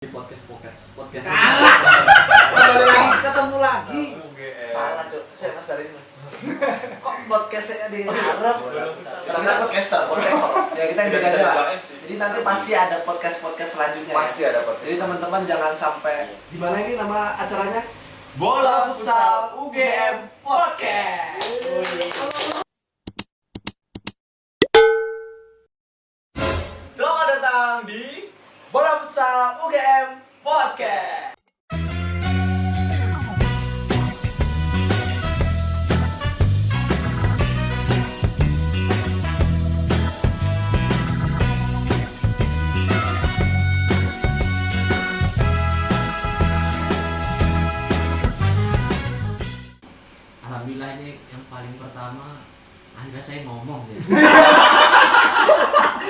Di podcast. Kalah. Kembali lagi ketemu lagi. Salah cuk, saya mas balik mas. Kok podcastnya diharap? Karena kita podcaster. Ya kita yang beda aja lah. Jadi nanti pasti ada podcast selanjutnya. Pasti ada podcast. Jadi teman-teman jangan sampai di mana ini nama acaranya? Bola Futsal UGM Podcast. Selamat datang di Bola Futsal UGM podcast. Alhamdulillah ini yang paling pertama akhirnya saya ngomong ya.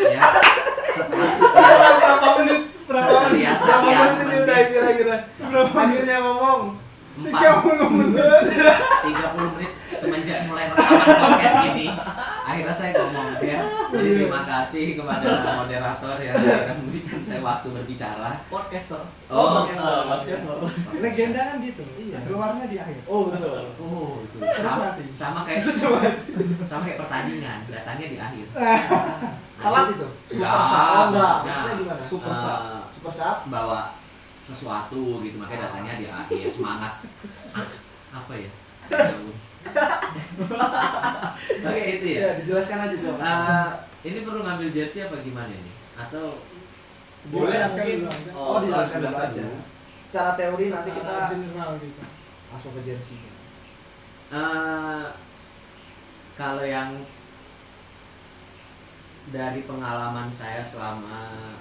Ya setelah sekian ini udah kira-kira akhirnya ngomong 30 menit semenjak mulai rekaman podcast ini akhirnya saya ngomong ya. Jadi terima kasih kepada moderator yang akan memberikan saya waktu berbicara. podcaster. Podcaster. Legenda kan gitu. Iya. Keluarnya di akhir. Oh betul. Oh itu Terus mati. sama kayak pertandingan datangnya di akhir. Alat itu. Super sub. Oh, Enggak. maksudnya Maksudnya gimana? Super sub. Super sub. Bawa sesuatu gitu makanya datangnya di akhir semangat apa ya jauh. Oke itu ya. Ya, dijelaskan aja coba. Ini perlu ngambil jersey apa gimana nih atau Boleh mungkin. Oh, dijelaskan dulu dijelaskan aja. dulu. Secara teori nanti kita general gitu. masuk ke jersey. kalau yang dari pengalaman saya selama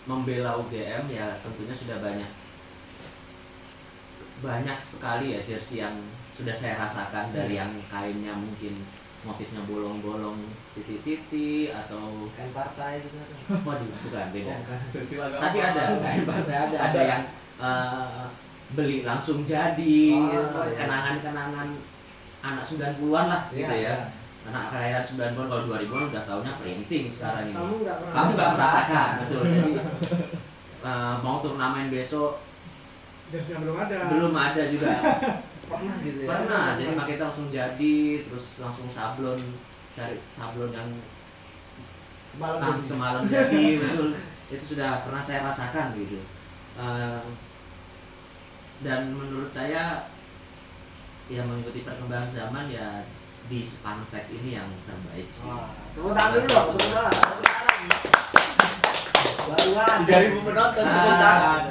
membela UGM ya tentunya sudah banyak sekali ya jersey yang sudah saya rasakan dari yang kainnya mungkin motifnya bolong-bolong titik-titik atau Kain partai gitu. waduh bukan beda. Bukan. Tapi ada kain partai ada yang beli langsung jadi Oh, iya. kenangan-kenangan anak 90-an lah gitu Iya, ya. iya. Anak kelahiran 90-an kalau 2000-an udah taunya printing sekarang ini. Kamu nggak pernah. Kamu nggak merasakan betul. Jadi mau turnamen besok Jersey belum ada. belum ada juga. Pernah gitu ya. Pernah, jadi makanya kita langsung jadi, terus langsung sablon, cari sablon yang Semalam jadi. semalam jadi, betul. Itu sudah pernah saya rasakan gitu. Dan menurut saya ya mengikuti perkembangan zaman ya di Spantek ini yang terbaik sih. Wah, tepuk tangan dulu dong, tepuk tangan. Baruan. 3.000 penonton tepuk tangan.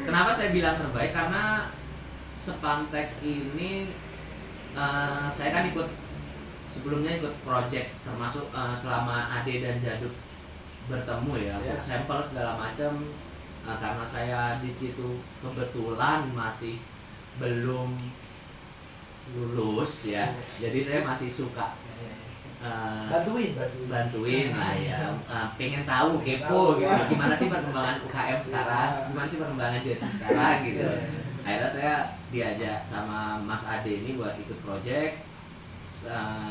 Kenapa saya bilang terbaik? Karena Spantek ini saya kan sebelumnya ikut project termasuk selama Ade dan Jaduk bertemu ya, Yeah. sampel segala macam. Karena saya di situ kebetulan masih belum lulus ya, jadi saya masih suka bantuin lah ya, pengen tahu kepo gitu, gimana sih perkembangan UKM sekarang, gimana sih perkembangan jersey sekarang gitu. Akhirnya saya diajak sama Mas Ade ini buat ikut project,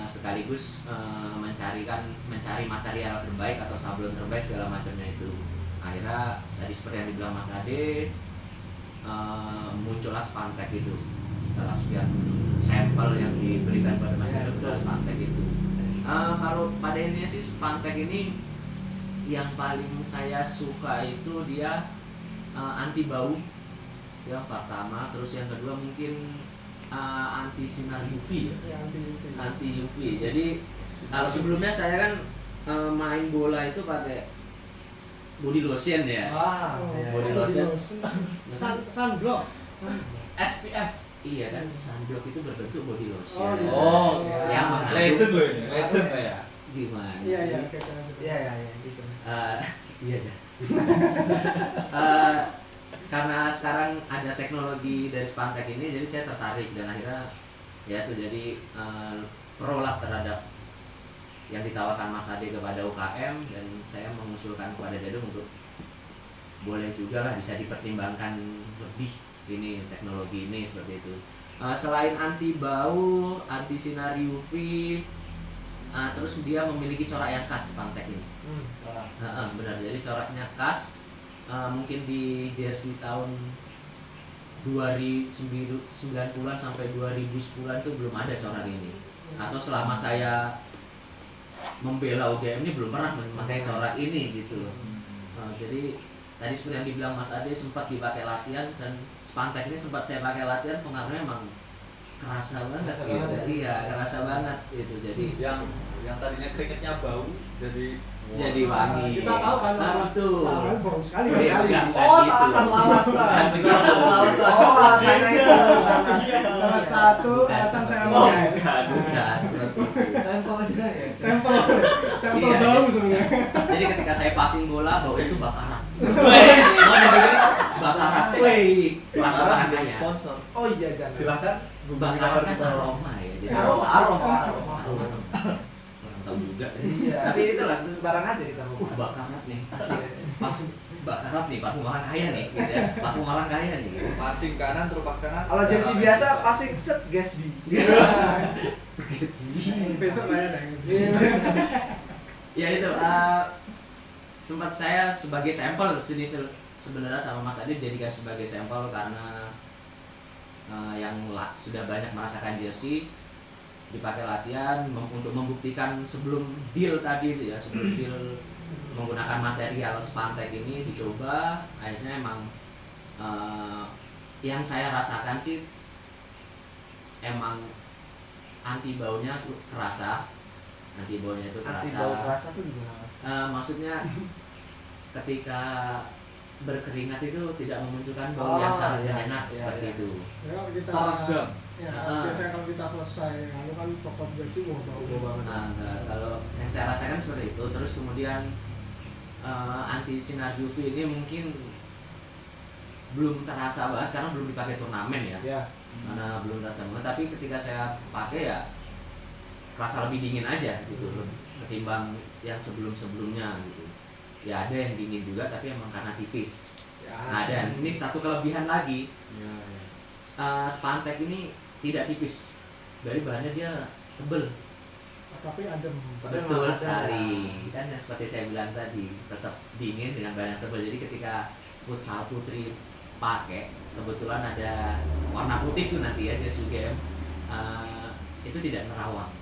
sekaligus mencari material terbaik atau sablon terbaik segala macamnya itu. Akhirnya tadi seperti yang dibilang Mas Ade, muncullah Spantek itu setelah sekian sampel yang diberikan pada Mas Ade, muncullah Spantek itu. Kalau pada intinya sih Spantek ini yang paling saya suka itu dia anti bau yang pertama, terus yang kedua mungkin anti sinar UV ya. Ya, Anti UV. Jadi kalau sebelumnya saya kan main bola itu pakai body lotion ya. Wah, Oh, iya, Body iya. lotion. Sunblock. SPF. Iya kan, sunblock itu berbentuk body lotion. Oh, iya. Oh, Yang mengandung legend loh ini, legend ya. gimana Iya, sih? iya, kayak gitu. Iya, iya, gitu. Iya dah. Karena sekarang ada teknologi dari Spantek ini, jadi saya tertarik dan akhirnya ya itu jadi pro lah terhadap yang ditawarkan Mas Ade kepada UKM, dan saya mengusulkan kepada Jaduk untuk boleh juga lah bisa dipertimbangkan lebih ini teknologi ini seperti itu. Selain anti bau, anti sinar UV, terus dia memiliki corak yang khas Spantek ini. Corak. Benar, jadi coraknya khas. mungkin di jersey tahun 2090-an sampai 2010-an itu belum ada corak ini. Atau selama saya membela UGM ini belum pernah memakai corak ini gitu loh. Jadi tadi seperti yang dibilang Mas Ade sempat dipakai latihan, dan Spantek ini sempat saya pakai latihan, pengaruhnya emang kerasa banget gitu. Iya, kerasa banget gitu. Jadi yang tadinya keringetnya bau jadi wangi. Kita tahu kan Satu. lawan baru sekali Iya, kan. enggak, Oh, gitu. salah satu alasan. Bukan begitu. Oh, alasannya itu. Salah satu alasan saya menjahit. Bukan seperti itu. Sampel juga ya. Sampel Iya. bau sebenarnya. Jadi ketika saya passing bola, baunya itu bakaran. Wes. Bakaran. Wih, bakaran dari kayaknya. sponsor. Oh iya, jangan. Silakan. Bakaran kan aroma ya. Jadi Aroma. Kurang tahu juga. Iya. Tapi itulah Sembarang aja kita ngomong. bakarat nih. Passing bakarat nih, parfum orang kaya nih, gitu ya. Parfum orang kaya nih. Passing kanan terlepas kanan. Kalau jersey biasa passing set Gatsby. Besok lah ya. Ya itu sempat saya sebagai sampel sini sebenarnya sama Mas Adi jadikan sebagai sampel karena sudah banyak merasakan jersey dipakai latihan untuk membuktikan sebelum deal tadi itu ya, sebelum deal menggunakan material Spantek ini dicoba, akhirnya emang yang saya rasakan sih emang anti baunya kerasa. Anti baunya itu kerasa. Anti bau kerasa tuh gimana Mas? Maksudnya ketika berkeringat itu tidak memunculkan bau yang sangat iya, enak iya, seperti iya. itu. Ya, kalau kita Teredam. ya, Ah. biasanya kalau kita selesai lalu kan top jersey mau bau banget. Nah, kalau yang saya rasakan seperti itu, terus kemudian anti sinar UV ini mungkin belum terasa banget karena belum dipakai turnamen ya. Ya. Karena belum terasa banget, tapi ketika saya pakai ya rasa lebih dingin aja gitu loh, ketimbang yang sebelum-sebelumnya gitu. Ya ada yang dingin juga tapi emang karena tipis. Nah, dan ini satu kelebihan lagi. Spantek ini tidak tipis. Dari bahannya dia tebel. Tapi adem. Betul sekali. Kan yang seperti saya bilang tadi, tetap dingin dengan bahan yang tebal. Jadi ketika futsal putri pakai, kebetulan ada warna putih tuh nanti ya jersey UGM, itu tidak nerawang.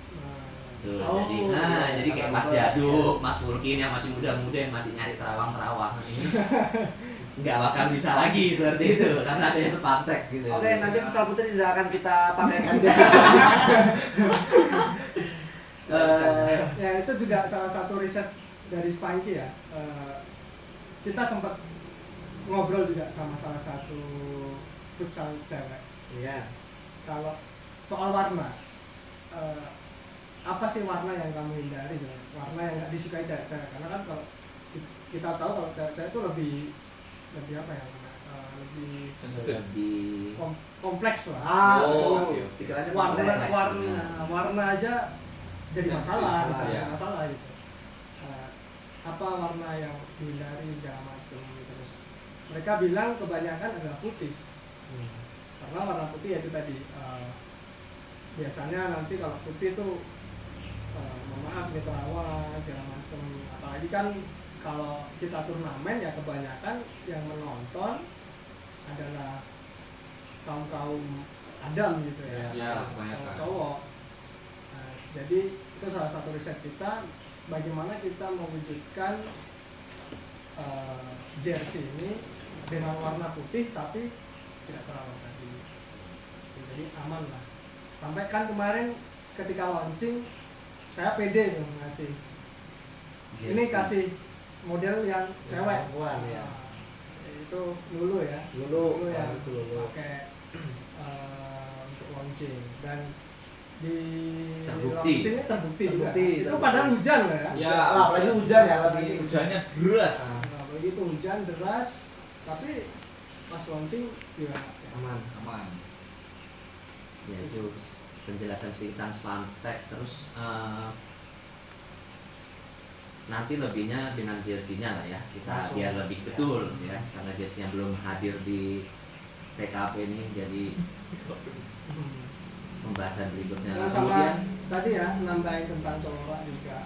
Tuh, Oh, jadi kayak Mas Jaduk, Mas Fulkin yang masih muda-muda yang masih nyari terawang-terawang nggak bakal bisa lagi seperti itu karena ada yang Spantek gitu. Oke, nanti futsal putri tidak akan kita pakaikan jersey. Ya itu juga salah satu riset dari Spanky ya. Kita sempat ngobrol juga sama salah satu futsal cewek. Iya. Kalau soal warna, apa sih warna yang kamu hindari? Warna yang nggak disukai cewek-cewek. Karena kan kalau kita tahu kalau cewek-cewek itu lebih apa ya? Lebih kompleks lah. Oh, Iya. oke. Pikirannya warna kompleks. warna aja jadi masalah, Iya. masalah gitu. Apa warna yang dihindari segala macam terus mereka bilang kebanyakan adalah putih karena warna putih ya itu tadi biasanya nanti kalau putih tuh mohon maaf nih terawang segala macam, apalagi kan kalau kita turnamen ya kebanyakan yang menonton adalah kaum adam gitu ya, Ya, kebanyakan. cowok. Nah, jadi itu salah satu riset kita bagaimana kita mewujudkan jersey ini dengan warna putih tapi tidak terlalu tadi, jadi aman lah. Sampai kan kemarin ketika launching saya pede tuh ngasih ini kasih model yang cewek. Perempuan, ya. Itu dulu ya. Dulu ya dulu. pakai untuk launching dan di Terbukti. launchingnya terbukti juga. Terbukti, Itu terbukti. padahal hujan lah ya. Ya, apalagi hujan ya, lagi apalagi hujannya deras. Nah, begitu hujan deras tapi pas launching juga aman. Aman. Ya itu penjelasan tentang Spantek. Terus nanti lebihnya dengan jersey-nya lah ya, kita Langsung. biar lebih betul ya, karena jersey-nya belum hadir di TKP ini, jadi pembahasan berikutnya. Nah, sama Kemudian tadi ya nambahin tentang corak juga.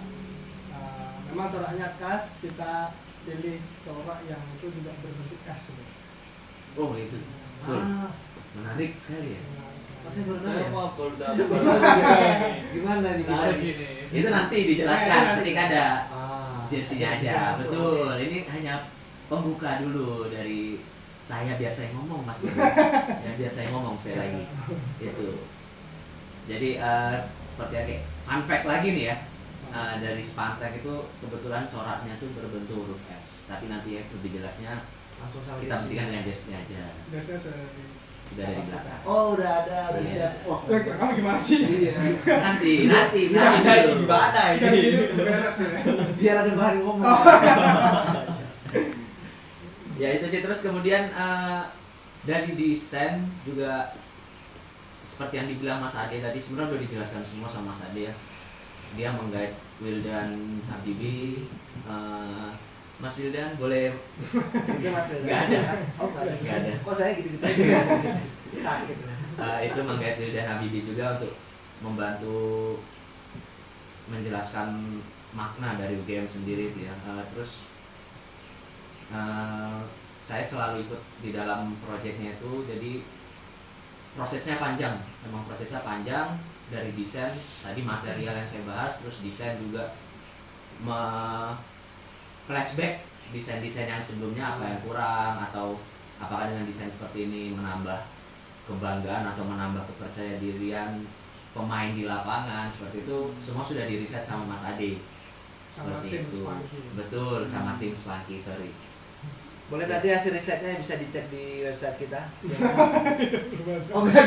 Memang coraknya khas, kita pilih corak yang itu juga berbentuk S gitu. Oh itu, betul. Menarik sekali ya. Masih baru tahu Saya ya? mau baru tahu. Gimana nih? Menarik ini. Itu nanti dijelaskan ketika ada Ah. jersinya aja. Betul. Ini hanya pembuka dulu dari saya biar saya ngomong Mas. Ya biar saya ngomong sekali lagi. Itu. Jadi seperti yang kayak fun fact lagi nih ya. Dari Spantek itu kebetulan coraknya tuh berbentuk huruf S. Tapi nanti yang lebih jelasnya Langsung sama kita jersey. buktikan dengan jersey aja. Biasanya sudah di Sudah ada di belakang. Oh, udah ada, udah Iya. siap. Wah, kamu gimana sih? iya. Nanti Ada dulu. gimana Kayak ini? gitu beres ya. Biar ada bahan ngomong. Ya itu sih, terus kemudian dari desain juga seperti yang dibilang Mas Ade tadi, sebenarnya udah dijelaskan semua sama Mas Ade ya. Dia menggait Wildan Habibie. Mas Wildan boleh Itu Mas Wildan. Nggak ada. Oh, Nggak ada. Kok saya gitu-gitu aja? Sakit. itu menggait Wildan Habibie juga untuk membantu menjelaskan makna dari UGM sendiri itu ya. Terus saya selalu ikut di dalam proyeknya itu, jadi prosesnya panjang, memang prosesnya panjang dari desain tadi material yang saya bahas, terus desain juga flashback desain-desain yang sebelumnya apa yang kurang, atau apakah dengan desain seperti ini menambah kebanggaan atau menambah kepercayaan dirian pemain di lapangan, seperti itu semua sudah diriset sama Mas Ade. Sama Seperti tim itu. Spanky. Betul, sama tim Spanky, sorry. Boleh nanti hasil risetnya bisa dicek di website kita. Oh, enggak.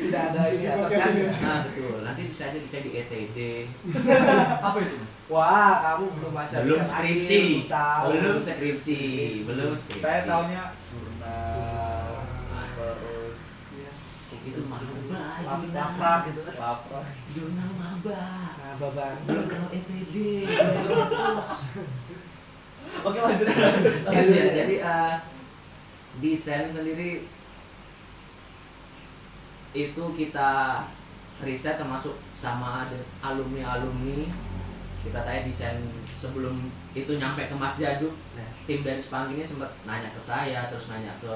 Tidak ada ini apa kan? Nah betul, nanti bisa aja dicek di ETD. Apa itu? Wah, kamu belum masuk Belum skripsi, tahu. belum skripsi, belum skripsi. Saya tahunya jurnal, terus itu maba, Laprak gitu kan. lapor. jurnal maba. Nah, babang. Belum kenal ETD, belum terus. Oke lanjut. Ya, jadi desain sendiri itu kita riset termasuk sama alumni-alumni. Kita tanya desain sebelum itu nyampe ke Mas Jaduk. Nah, tim dari Spanky ini sempat nanya ke saya, terus nanya ke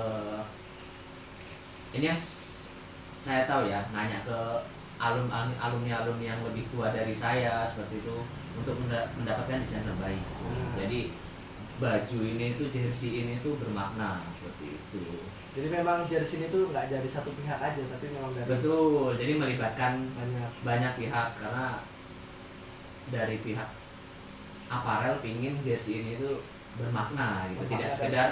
ini yang saya tahu ya, nanya ke alumni-alumni yang lebih tua dari saya seperti itu untuk mendapatkan desain terbaik. Jadi baju ini tuh, jersey ini tuh bermakna seperti itu. Jadi memang jersey itu nggak dari satu pihak aja, tapi memang dari Betul, jadi melibatkan banyak. banyak pihak, karena dari pihak aparel pingin jersey ini tuh bermakna gitu, tidak sekedar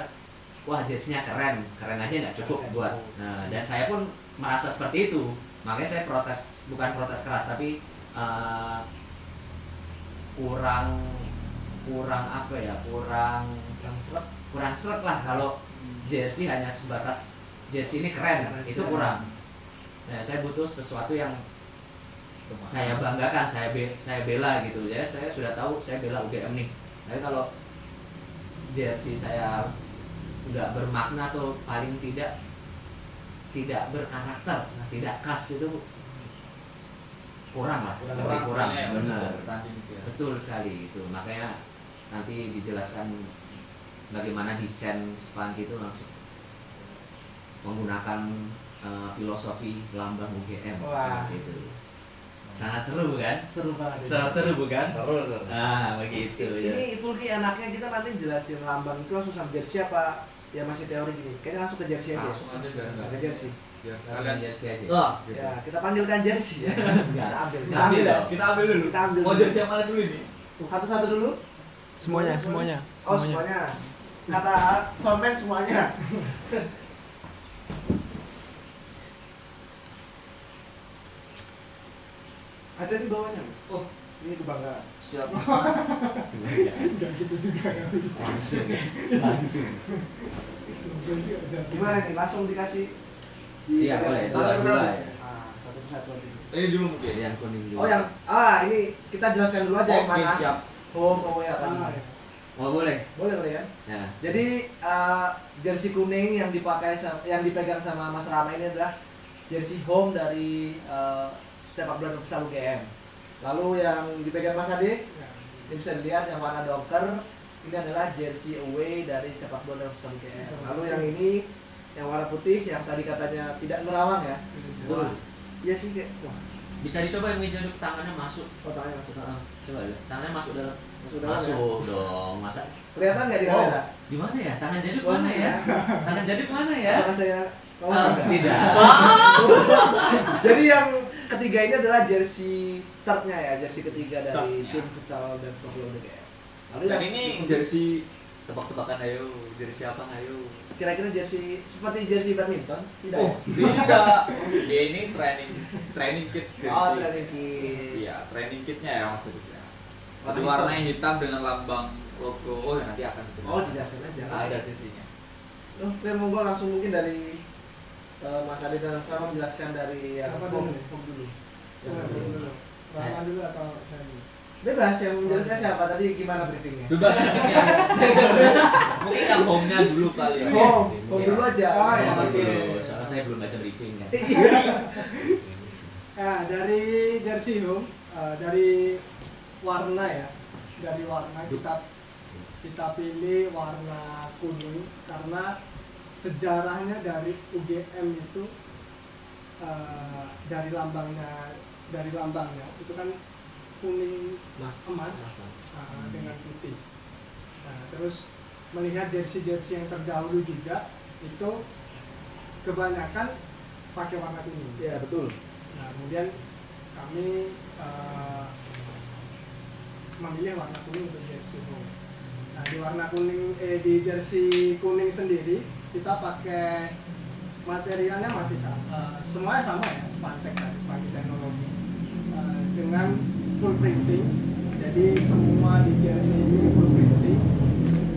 wah jersey-nya keren aja nggak cukup buat. Nah, dan saya pun merasa seperti itu, makanya saya protes, bukan protes keras tapi kurang apa ya, kurang srek lah kalau jersey hanya sebatas jersey ini keren, itu kurang. Nah, saya butuh sesuatu yang saya banggakan, saya bela gitu ya. Saya sudah tahu saya bela UGM nih. Tapi kalau jersey saya nggak bermakna atau paling tidak berkarakter, tidak khas, itu kurang lah, kurang, ya, benar. bertanding gitu ya. Betul sekali itu. Makanya nanti dijelaskan bagaimana desain Spanky itu langsung menggunakan filosofi lambang UGM seperti itu. Sangat seru bukan? Seru banget. Sangat seru bukan? Seru. Ah begitu ya. Ini Fulki enaknya kita nanti jelasin lambang itu langsung sama jersey apa ya masih teori gini? Kayaknya langsung ke jersey aja. Langsung aja biar Ke enggak. jersey. Biar Kalian sekalian. jersey aja. Oh, Ya, kita panggilkan jersey ya. Kita ambil. Kita ambil dong. Kita ambil dulu. Kita ambil Mau dulu. jersey yang mana dulu ini? Satu-satu dulu. Semuanya. Oh, semuanya. Kata soundman semuanya. Ada di bawahnya. Oh, ini kebanggaan. Siap. Enggak gitu juga kan. Langsung ya. Langsung. Gimana nih? Langsung dikasih. Iya boleh. Satu Dua persatu. ya. Satu persatu. Ini dulu mungkin. Yang kuning dulu. Oh, yang ini kita jelaskan dulu aja yang Oke, mana. siap. Oh ya kan. Oh boleh. Boleh ya. Ya. Jadi jersey kuning yang yang dipegang sama Mas Rama ini adalah jersey home dari sepak bola futsal UGM. Lalu yang dipegang Mas Ade, ini bisa dilihat yang warna doker ini adalah jersey away dari sepak bola futsal UGM. Lalu yang ini yang warna putih yang tadi katanya tidak merawang ya. Betul. Iya sih kayak wah, Bisa dicoba yang meja duduk tangannya masuk. otaknya masuk. Heeh. Coba lihat. Tangannya masuk dalam. Masuk dalam ya. Masuk dong. Masa Kelihatan nggak di Oh, kamera? di mana ya? Tangan jaduk Wah. mana ya? Tangan jaduk mana ya? Apakah saya Tidak. Jadi yang ketiga ini adalah jersey third-nya ya, jersey ketiga dari Third-nya. tim futsal dan sepak bola UGM. Lalu Dan yang ini jersey tebak-tebakan ayo, jersey apa ayo? kira-kira jersey seperti jersey badminton? Tidak. Oh, ya? tidak. Dia ini training kit jersey. Oh, training kit. Iya, training kitnya ya maksudnya. Warna Jadi warnanya hitam dengan lambang logo. Oh, ya nanti akan dijelaskan. Oh, dijelasin aja. Ada sisinya. Oke, monggo langsung mungkin dari Mas Adi dan sama menjelaskan dari yang Siapa home dulu? home dulu. Siapa dulu? Rama dulu atau saya dulu? Bebas yang menjelaskan siapa tadi gimana briefingnya? Bebas ya. Mungkin yang home-nya dulu kali ya. Home dulu aja. Oh, ya, Home oke. dulu. Soalnya saya belum baca briefing kan. Nah, dari jersey home, dari warna ya, dari warna kita pilih warna kuning karena sejarahnya dari UGM itu dari lambangnya itu kan kuning emas dengan putih. Nah, terus melihat jersey-jersey yang terdahulu juga itu kebanyakan pakai warna kuning. Ya, betul. Nah, kemudian kami memilih warna kuning untuk jersey home. Nah, di warna kuning di jersey kuning sendiri kita pakai materialnya masih sama, semuanya sama ya, Spantek teknologi dengan full printing. Jadi semua di jersey ini full printing.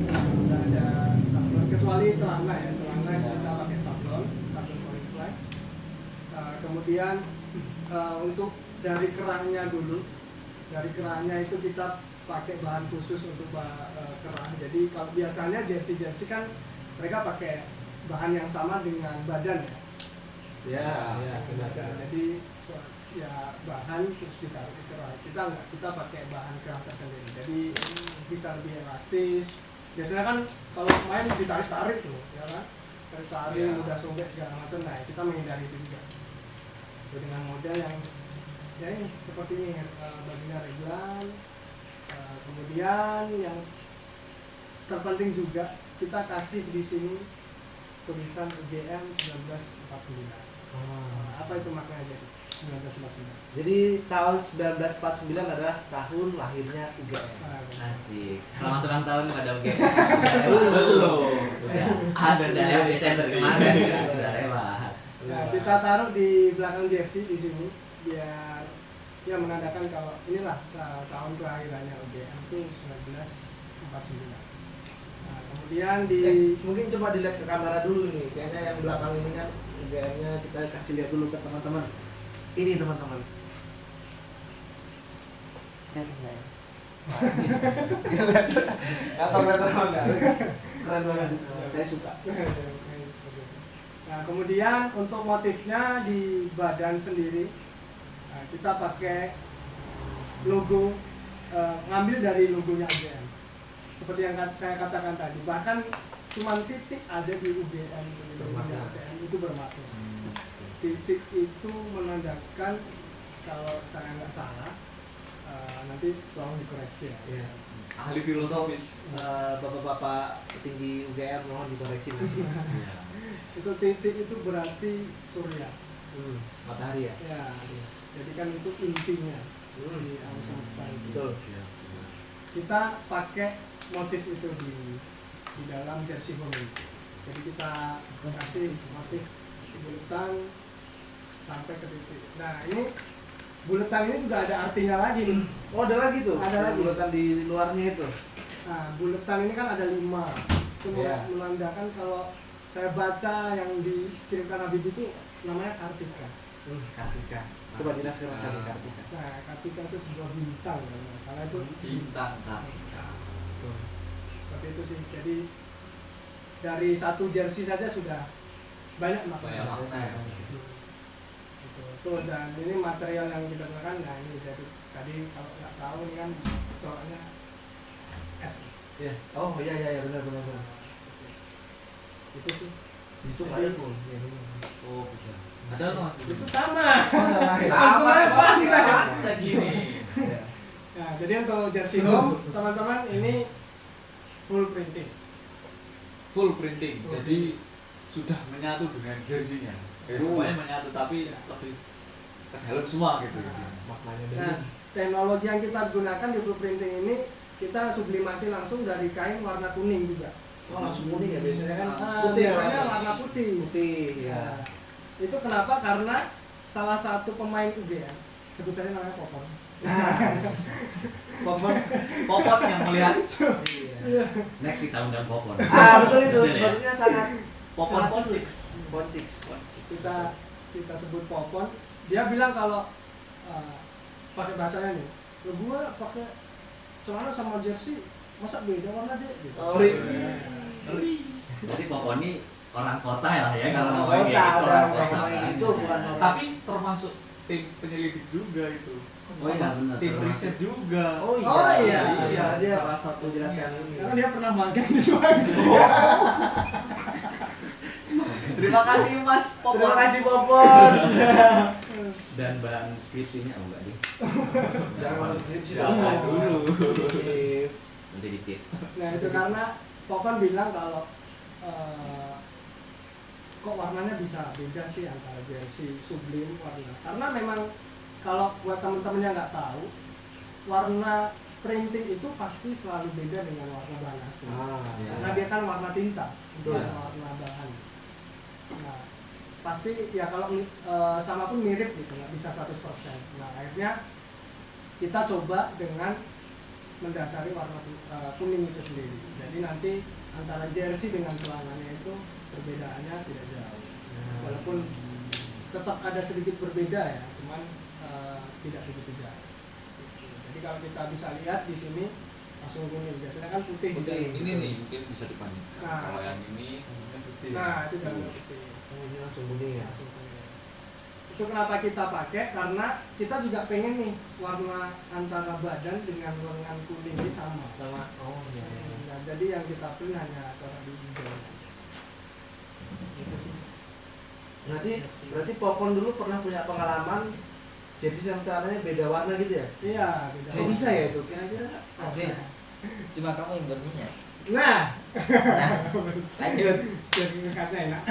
Tidak ada sablon kecuali celana ya, celana kita pakai sablon Oriflame. Kemudian untuk dari kerahnya dulu, dari kerahnya itu kita pakai bahan khusus untuk kerah. Jadi kalau biasanya jersey kan mereka pakai bahan yang sama dengan badan ya. Ya, ya, benar. Jadi ya bahan terus ditaruh di kerah. Kita enggak, kita pakai bahan kerah tersendiri. Jadi bisa lebih elastis. Biasanya kan kalau main ditarik-tarik tuh, ya kan? Tarik-tarik, Ya. mudah sobek segala macam. Nah, kita menghindari itu juga. Jadi dengan model yang ya ini seperti ini bajunya reglan. Kemudian yang terpenting juga kita kasih di sini tulisan UGM 1949. Apa itu maknanya jadi 1949? Jadi tahun 1949 adalah tahun lahirnya UGM. Asik. Selamat ulang tahun pada UGM. Belum. Udah ada dari Desember kemarin. Sudah lewat. Nah, kita taruh di belakang jersey di sini biar ya menandakan kalau inilah tahun kelahirannya UGM itu 1949. Nah, kemudian di Mungkin coba dilihat ke kamera dulu nih. Kayaknya yang belakang ini kan UGM-nya kita kasih lihat dulu ke teman-teman. Ini teman-teman. Lihat enggak ya? Keren banget. Saya suka. Nah, kemudian untuk motifnya di badan sendiri kita pakai logo, ngambil dari logonya UGM. Seperti yang saya katakan tadi, bahkan cuma titik ada di UGM, logonya UGM itu bermakna. Titik itu menandakan, kalau saya nggak salah, nanti tolong dikoreksi ya. Iya. Ahli filosofis. Bapak-bapak petinggi UGM mohon dikoreksi nanti. Itu titik itu berarti surya. Matahari ya. Ya, jadi kan itu intinya Hmm. di alam semesta itu. Betul. Kita pakai motif itu di dalam jersey home ini. Jadi kita kasih motif buletan sampai ke titik. Nah, ini buletan ini juga ada artinya lagi nih. Oh, ada lagi tuh. Ada lagi. Bulatan di luarnya itu. Nah, buletan ini kan ada 5. Itu Iya. menandakan kalau saya baca yang dikirimkan Habib itu namanya Kartika. Kartika. Coba dijelaskan Mas Adi Kartika. Nah, Kartika itu sebuah bintang kalau nggak salah itu. Bintang. Seperti itu sih. Jadi dari satu jersey saja sudah banyak Banyak makna. makna ya. Gitu. Tuh, dan ini material yang kita gunakan. Nah, ini dari tadi kalau nggak tahu ini kan coraknya S. Iya. Oh iya benar. Itu sih. Itu nggak ada pun. Iya benar. Oh, bisa. Ada nggak Mas? Itu sama. Oh sama ya. Sama gini. Iya. Nah, jadi untuk jersey home teman-teman ini full printing. Full printing. Jadi sudah menyatu dengan jersey-nya. Semuanya menyatu tapi lebih ke dalam semua gitu. Maknanya Nah, dari teknologi yang kita gunakan di full printing ini kita sublimasi langsung dari kain warna kuning juga. oh langsung kuning ya biasanya kan Biasanya ya, warna putih. putih ya. Nah, itu kenapa? Karena salah satu pemain UGM, sebut saja namanya Popon. Popon yang melihat Next kita undang Popon. Betul itu Betul ya? sepertinya sangat Popon sangat sulit. Pontics. Pontics. Kita sebut Popon. Dia bilang kalau pakai bahasanya nih, lo gua pakai celana sama jersey masa beda warna deh gitu. Oh, Berarti Popon ini orang kota ya kalau Kota, ngomongin gitu, orang ada kota ngomongin kan. gitu, bukan orang. Tapi termasuk tim penyelidik juga itu. Oh iya, benar, Tim termasuk. riset juga. Oh Oh iya. iya dia Salah satu menjelaskan ini. Karena dia pernah magang di Semarang. Terima kasih Mas Popon. Terima kasih Popon. Dan bahan skripsinya enggak deh. Jangan skripsi Jangan dulu. Nanti dikit. Nah itu karena Popon bilang kalau kok warnanya bisa beda sih antara jersey sublim warna. Karena memang kalau buat teman-teman yang nggak tahu, warna printing itu pasti selalu beda dengan warna bahan asli. Iya. Karena dia kan warna tinta, bukan Betul. warna bahan. Nah, pasti ya kalau sama pun mirip gitu, nggak bisa 100%. Nah, akhirnya kita coba dengan mendasari warna kuning itu sendiri. Jadi nanti antara jersey dengan celananya itu perbedaannya tidak jauh. Walaupun tetap ada sedikit berbeda ya, cuman tidak begitu jauh. Jadi kalau kita bisa lihat di sini langsung kuning, biasanya kan putih. Putih. Ini nih mungkin bisa dibandingkan. Nah. Kalau yang ini putih. Nah, itu jalur putih. Ini langsung kuning ya. Langsung kuning. Itu kenapa kita pakai? Karena kita juga pengen nih warna antara badan dengan lengan kuning ini sama. Sama. Oh iya. Nah, jadi yang kita print hanya corak di hijau. Gitu sih. Berarti Popon dulu pernah punya pengalaman jersey yang celananya beda warna gitu ya? Iya, beda. Kok bisa ya itu? Kira-kira Oke. Cuma kamu yang berminyak. Nah, Lanjut. jadi ngekatnya enak.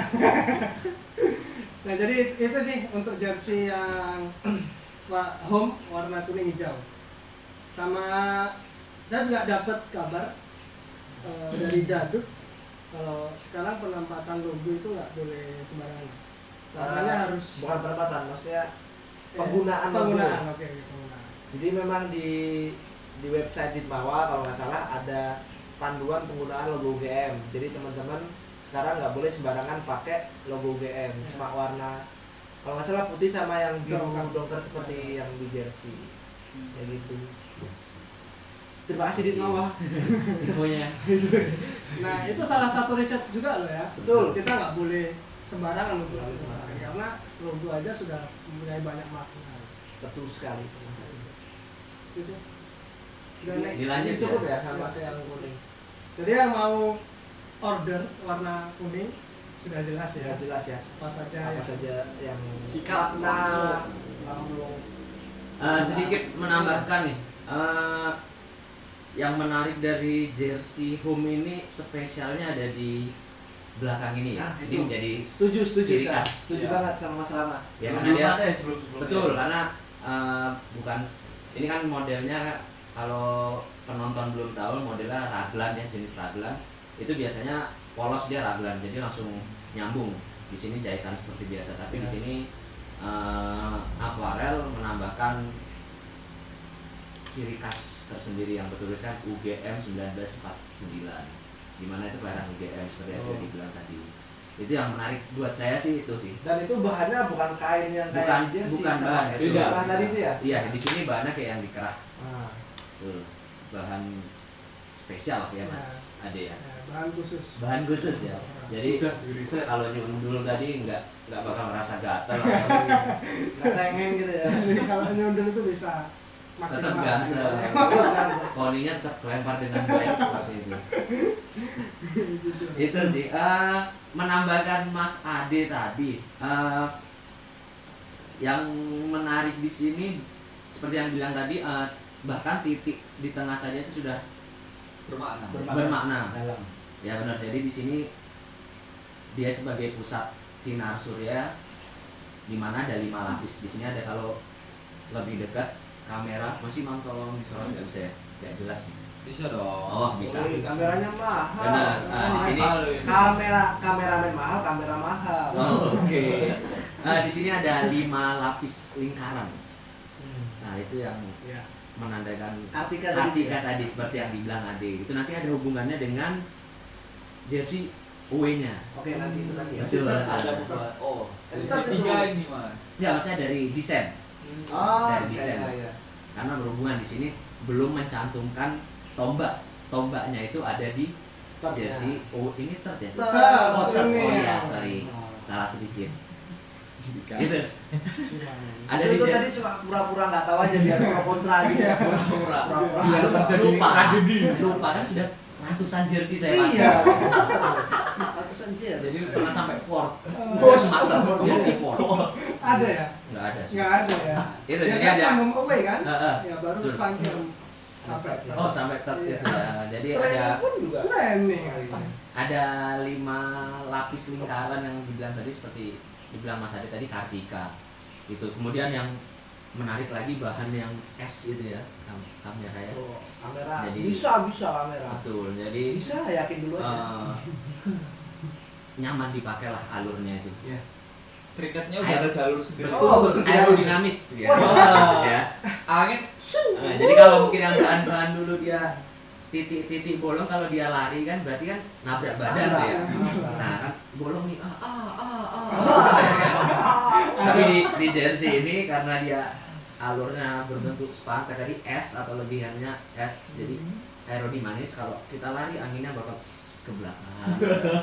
Nah, jadi itu sih untuk jersey yang home warna kuning hijau. Sama saya juga dapat kabar dari Jaduk kalau sekarang penempatan logo itu nggak boleh sembarangan. Warnanya harus bukan penempatan, maksudnya penggunaan logo. Oke, penggunaan. Jadi memang di website Ditmawa kalau nggak salah ada panduan penggunaan logo UGM. Jadi teman-teman sekarang nggak boleh sembarangan pakai logo UGM, cuma warna kalau nggak salah putih sama yang biru dokter seperti yang di jersey, kayak gitu. Terima kasih Ditmawa Infonya. Nah, itu salah satu riset juga loh ya. Betul. Kita nggak boleh sembarangan untuk karena logo aja sudah mempunyai banyak makna. Betul sekali. Itu sih. Dan next. Dilanjut Ini cukup ya sama yang kuning. Jadi yang mau order warna kuning sudah jelas ya. Ya jelas ya. Apa saja Apa yang saja yang Sikap makna langsung. Sedikit menambahkan nih. Yang menarik dari jersey home ini spesialnya ada di belakang ini ya. Ah, Ini itu. menjadi setuju ciri Sar. khas. Setuju Ya. banget sama Mas Rama. Ya, Belum karena dia ada ya sebelum-sebelumnya. betul karena bukan ini kan modelnya kalau penonton belum tahu modelnya raglan ya, jenis raglan. Itu biasanya polos dia raglan jadi langsung nyambung. Di sini jahitan seperti biasa, tapi di sini akuarel menambahkan ciri khas tersendiri yang bertuliskan UGM 1949. Dimana itu kelahiran UGM seperti yang sudah dibilang tadi. Itu yang menarik buat saya sih itu sih. Dan itu bahannya bukan kain yang Bukan- kayak di jersey. bukan sama bahan, kayak beda. bahan tadi itu ya. Iya, di sini bahannya kayak yang dikerah. Ah. Tuh, bahan spesial ya Mas Ade ya. bahan khusus. Bahan khusus ya. Jadi Sudah diriset. kalau nyundul tadi nggak bakal merasa gatel. Nggak tengeng gitu ya. Jadi kalau nyundul itu bisa tetap maksimal. ganteng. Poninya tetap kelempar dengan baik seperti itu. Itu sih. Menambahkan Mas Ade tadi, yang menarik di sini seperti yang bilang tadi, bahkan titik di tengah saja itu sudah bermakna. Dalam. Ya benar. Jadi di sini dia sebagai pusat sinar surya, di mana ada 5 lapis. Di sini ada, kalau lebih dekat kamera, masih Mam tolong disorot, nggak bisa ya? Nggak jelas. Bisa dong. Oh bisa. Wih, kameranya mahal. Benar. Di sini. Kameramen mahal, kamera mahal. Oh, oke. Di sini ada 5 lapis lingkaran. Nah itu yang Ya. menandakan Artika tadi seperti yang dibilang Ade. Itu nanti ada hubungannya dengan jersey away-nya. Oke, nanti itu lagi ya. Betul. Ada bukan. Oh, Entar jadi itu. 3 ini Mas. Ya maksudnya dari desain. Oh, Dari desain. desain. Ya. Karena berhubungan di sini belum mencantumkan tombak. Tombaknya itu ada di jersey. Oh ini third ya? Third. Oh, third. Ini. Oh iya, sorry. Salah sedikit. Gitu. Ada Itu di tadi cuma pura-pura nggak tahu aja biar pro kontra gitu ya. Pura-pura. Pura-pura. Lupa kan sudah ratusan jersey saya pakai. Iya. Ratusan jersey. Jadi pernah sampai Ford. Bos. Jersey Ford. Ada ya? Enggak ada sih. Nggak ada ya. Itu jadi Biasanya ada. panggung away kan? Ya baru Betul. sepanjang sampai. Oh, sampai third Iya. itu ya. Jadi Trennya ada pun juga. Keren nih. ada 5 lapis lingkaran yang dibilang tadi, seperti dibilang Mas Ade tadi, Kartika. Itu. Kemudian yang menarik lagi bahan yang S itu ya, kamera ya. Oh, kamera. Jadi- Bisa kamera. Betul. Jadi Bisa, yakin dulu aja. nyaman dipakai lah alurnya itu. Ya. Triketnya udah ada jalur sendiri. Oh, betul. Aerodinamis ya. Wah. Ya. Angin. Nah, jadi kalau mungkin yang bahan-bahan dulu dia titik-titik bolong, kalau dia lari kan berarti kan nabrak badan tuh ya. Nah kan bolong nih, tapi di jersey ini karena dia alurnya berbentuk spantek tadi S atau lebihannya S, jadi aerodinamis, kalau kita lari anginnya bakal ke belakang,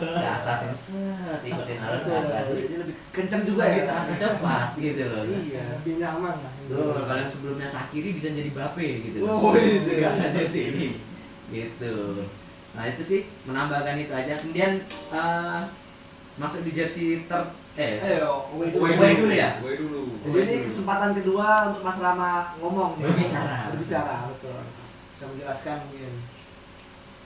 ke atas yang set, ikutin alur ke atas. Jadi lebih kenceng juga Lebih ya. terasa cepat gitu loh. Iya. Lebih nyaman lah. Tuh, kalau yang sebelumnya Sakiri bisa jadi Bape gitu. Oh, iya. Karena jersey ini. Gitu. Nah, itu sih menambahkan itu aja. Kemudian masuk di jersey away dulu ya. Away dulu. Jadi ini kesempatan kedua untuk Mas Rama ngomong nih. Berbicara. Betul. Bisa menjelaskan mungkin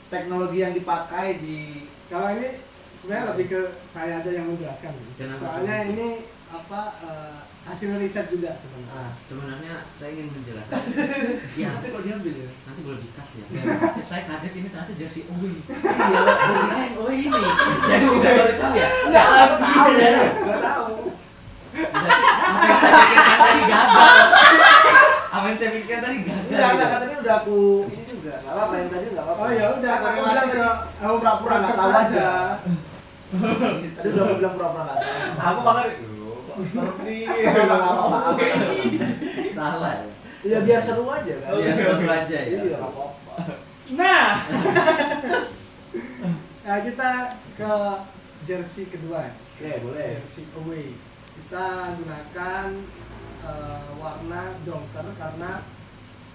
teknologi yang dipakai di Kalau ini sebenarnya lebih ke saya aja yang menjelaskan. Kenapa Soalnya seperti ini hasil riset juga sebenarnya. Sebenarnya saya ingin menjelaskan. Ya, tapi kok diambil ya? nanti boleh di-cut ya. Saya kaget ini ternyata jersey away. Iya, kirain ini. Jadi udah baru tahu ya? Enggak tahu. Iya. Enggak tahu. Apa yang saya pikirkan tadi gagal. Apa yang saya pikirkan tadi gagal. Enggak, katanya udah aku ini juga. Enggak apa-apa yang tadi enggak apa-apa. Oh ya udah, Kan aku aku bilang bilang tadi aku pura-pura enggak tahu aja. Tadi udah aku bilang pura-pura enggak tahu. Aku malah Seperti enggak apa-apa. Salah. Ya biar seru aja kan. Ya, seru aja ya. Iya, enggak apa-apa. Nah, nah kita ke jersey kedua. Oke, boleh. Jersey away. Kita gunakan warna donker karena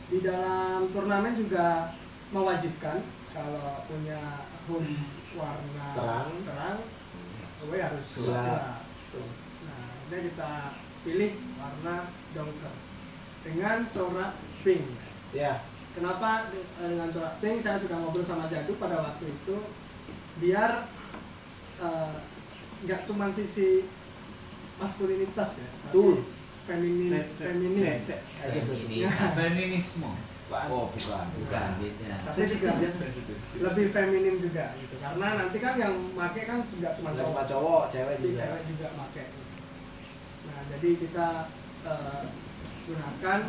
di dalam turnamen juga mewajibkan kalau punya home warna Terang. away harus Gelap. Nah, jadi kita pilih warna donker dengan corak pink. Ya. Kenapa dengan corak pink? Saya sudah ngobrol sama Jadu pada waktu itu, biar nggak cuma sisi maskulinitas ya, Betul. feminin. Kayak gitu. Ini feminisme. Oh, bukan. bukan beda. Tapi juga lebih feminim juga gitu, karena nanti kan yang make kan tidak cuma Enggak cowok, cuma cowok, cewek tapi juga. cewek juga make. Nah, jadi kita gunakan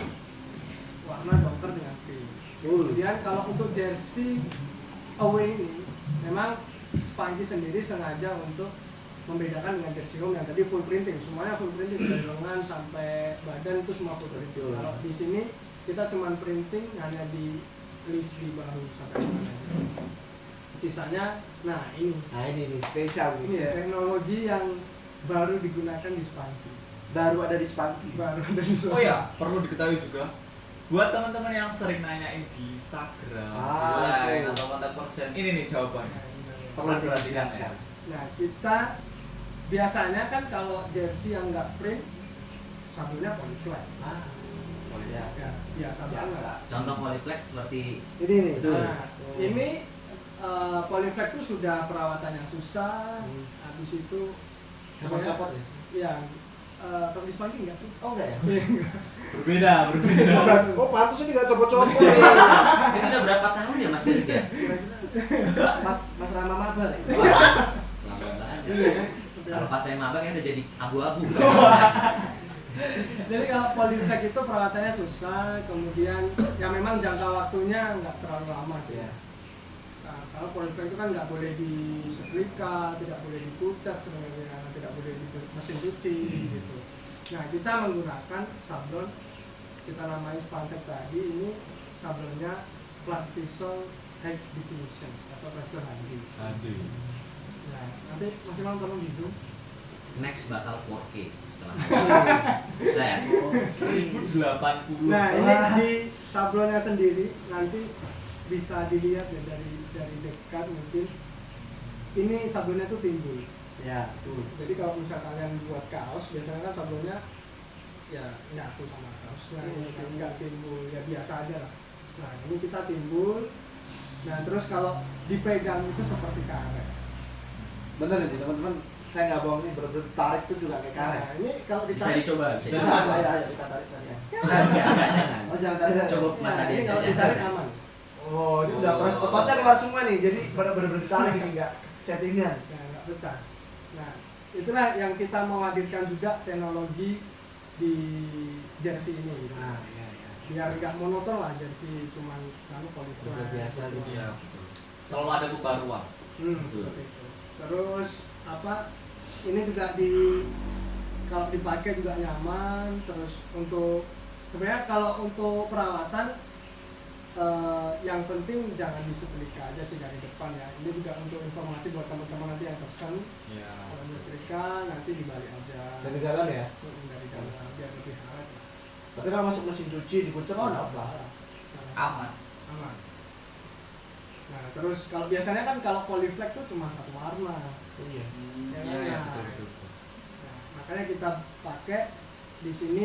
warna donker dengan pink. Kemudian kalau untuk jersey away ini memang Spunky sendiri sengaja untuk membedakan dengan jersey home yang tadi full printing, semuanya full printing dari lengan sampai badan itu semua full printing. Betul. Kalau di sini kita cuma printing hanya di list di bahu sampai mana. Sisanya, nah ini Ini spesial ini nih. teknologi yang baru digunakan di Spunky. Baru ada di Spunky. Baru ada di Oh ya, perlu diketahui juga buat teman-teman yang sering nanyain di Instagram, di Ah, line betul. atau kontak person, ini nih jawabannya. Perlu Perlu perhatikan dijelaskan. ya. Nah, kita biasanya kan kalau jersey yang nggak print, sabunnya polyflex. Ah, Oh ya. iya. Ya, biasa Biasa. banget. Contoh polyflex seperti Ini nih. Betul. Nah, ini polyflex itu sudah perawatannya susah. Habis itu Copot-copot ya? ya kalau dispanding nggak sih? Oh enggak ya? Berbeda. Oh pantas ini nggak copot-copot ya. itu udah berapa tahun ya Mas Erik ya? Mas Rama Maba. Lama banget ya. Iya kan? Kalau pas saya maba kan udah jadi abu-abu. Jadi kalau polyflex itu perawatannya susah, kemudian ya memang jangka waktunya nggak terlalu lama sih. Iya. Nah, kalau polyflex itu kan nggak boleh disetrika, tidak boleh dikucek sebenarnya, tidak boleh di mesin cuci gitu. Nah, kita menggunakan sablon, kita namai Spantek tadi, ini sablonnya Plastisol High Definition atau Plastisol HD. Aduh. Nah, nanti Mas Imam tolong di zoom. Next bakal 4K setelah bisa ya? 1080. Nah, ini Wah. di sablonnya sendiri nanti bisa dilihat ya dari dekat mungkin. Ini sablonnya tuh timbul. Ya, tuh. Jadi kalau misal kalian buat kaos, biasanya kan sablonnya ya nyatu sama kaosnya, ini kan nggak timbul, ya biasa aja lah. Nah, ini kita timbul. Nah, terus kalau dipegang itu seperti karet. Bener nih teman-teman, saya nggak bohong nih, bener-bener tarik tuh juga kayak karet. Nah, ini kalau Bisa ditarik, dicoba, bisa Bisa. dicoba. Ayo kita tarik tadi ya. Enggak, jangan. Oh jangan tarik. Coba Mas nah, Adi ini aja. kalau ditarik aman. Oh ini udah ototnya keluar semua nih, jadi bener-bener ditarik ini nggak settingan. Nah, nggak pecah. Nah, itulah yang kita mau hadirkan juga teknologi di jersey ini. Gitu. Nah, iya iya. Biar nggak monoton lah jersey cuman kamu polyflex. Udah biasa gitu. Iya, betul. Selalu ada pembaruan. Seperti itu. Terus apa? Ini juga kalau dipakai juga nyaman. Terus untuk sebenarnya kalau untuk perawatan yang penting jangan disetrika aja sih dari depan ya. Ini juga untuk informasi buat teman-teman nanti yang pesen. Iya. Kalau disetrika nanti dibalik aja. Dari dalam ya. Dari dalam biar lebih hangat. Tapi kalau masuk mesin cuci dikucek Oh, nggak nggak apa. masalah. Aman. Aman. Nah, terus kalau biasanya kan kalau polyflex tuh cuma satu warna. Iya. Ya, Iya, iya, nah. betul. Nah, makanya kita pakai di sini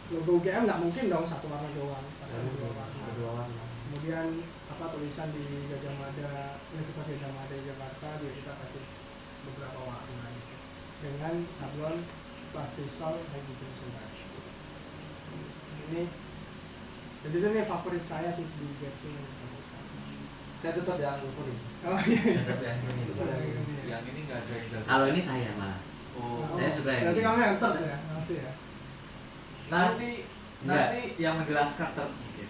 logo UGM nggak mungkin dong satu warna doang, pasti ada dua warna. Dua warna. Kemudian apa tulisan di Gajah Mada, Universitas Gajah Mada Jakarta juga kita kasih beberapa warna gitu. Dengan sablon Plastisol High Definition tadi. Ini jadi ini favorit saya sih di jersey ini. Saya tetap yang kuning. Oh iya. Tetap yang ini dulu. Yang ini nggak ada yang dari. Kalau ini saya malah. Oh. Saya suka yang Berarti ini. kamu yang tos ya, pasti ya. Nanti Enggak. yang menjelaskan mungkin.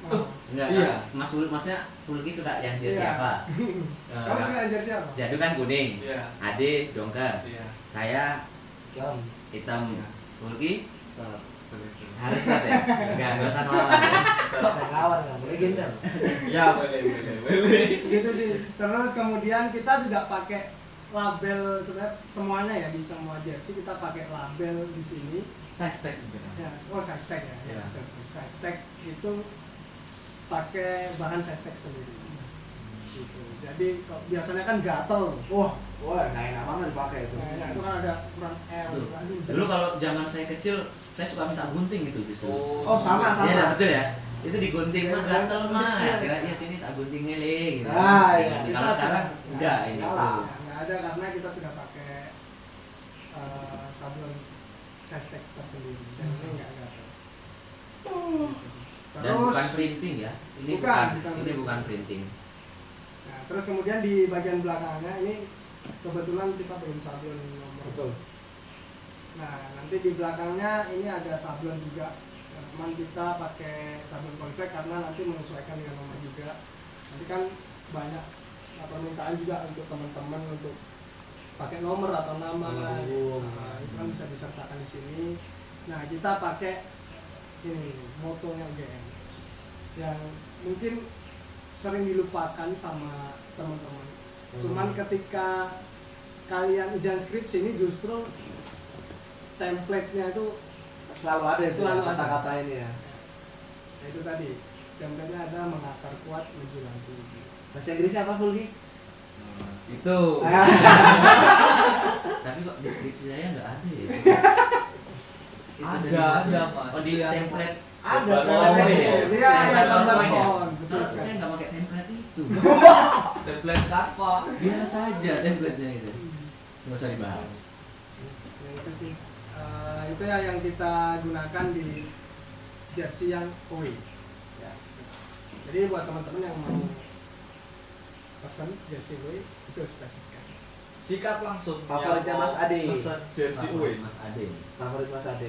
Oh. Enggak, Iya. Mas Maksudnya Fulki suka yang jersey Iya. apa? Kamu suka jersey apa? Jadu kan kuning, Iya. Ade dongker, Iya. saya Jam. hitam. Iya. Fulki Boleh. harus tat ya? Enggak usah ngelawan ya? Saya ngelawan nggak boleh legenda. Ya, boleh. Gitu sih. Terus kemudian kita juga pakai label sebenarnya semuanya ya, di semua jersey kita pakai label di sini. Size tag mungkin. Ya, oh size tag ya. Ya. Size tag itu pakai bahan size tag sendiri. Gitu. Jadi kalau biasanya kan gatel. Wah nggak enak banget dipakai itu. Nah, itu kan ada ukuran L. Tuh. Aduh, Dulu kalau zaman saya kecil, saya suka minta gunting gitu justru. Oh, sama. Iya betul ya. Itu digunting mah Iya, gatel mah. iya. Kira ya sini tak gunting lele gitu. Ah, iya. Ganti. Kalau sekarang udah ini. Enggak lah. Nggak ada karena kita sudah pakai sablon size tag tersendiri dan ini nggak gatel. Dan bukan printing ya. Ini Bukan, bukan, bukan ini bukan printing. Nah, terus kemudian di bagian belakangnya ini kebetulan kita belum sablon nomor. Betul. Nah, nanti di belakangnya ini ada sablon juga. Nah, cuman kita pakai sablon polyflex karena nanti menyesuaikan dengan nomor juga. Nanti kan banyak permintaan juga untuk teman-teman untuk pakai nomor atau nama. Nomor punggung. Nah, itu kan bisa disertakan di sini. Nah, kita pakai ini motonya UGM yang mungkin sering dilupakan sama teman-teman. Cuman ketika kalian ujian skripsi ini justru template-nya itu Selalu ada itu Selalu ada. kata-kata ini ya. Nah itu tadi template-nya ada mengakar kuat menjulang tinggi. Bahasa Inggrisnya apa Fulgi? Itu Tapi kok deskripsi saya nggak ada ya. ada mas. Oh di template. Ada PowerPoint template. ya? Iya, Template gambar PowerPoint ya? pohon. Betul Soalnya sekali. saya nggak pakai template itu. Template Canva. Biasa aja template-nya itu. Nggak usah dibahas. Ya, itu sih. Itu ya yang kita gunakan di jersey yang away. Ya. Jadi buat teman-teman yang mau pesan jersey away itu spesifikasi. Sikat langsung. Favoritnya yang Mas mau Ade. Pesan jersey away. Mas Ade. Favorit Mas Ade.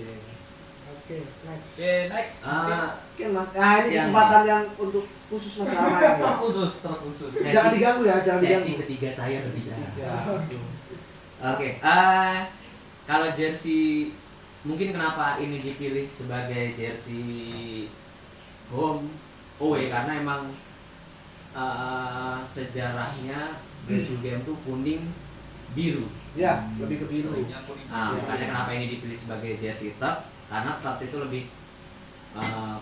Oke, next. Oke, next. Oke Mas, nah ini Yang- kesempatan yang untuk khusus Mas Rama ini. Terkhusus. Sesi- Jangan diganggu ya, jangan Sesi diganggu. ketiga saya berbicara. Ya. Oke, kalau jersey mungkin kenapa ini dipilih sebagai jersey home away karena emang sejarahnya jersey game tuh kuning biru. Ya, lebih ke biru. Seringnya kuning. Nah, Iya, makanya iya. kenapa ini dipilih sebagai jersey third karena third itu lebih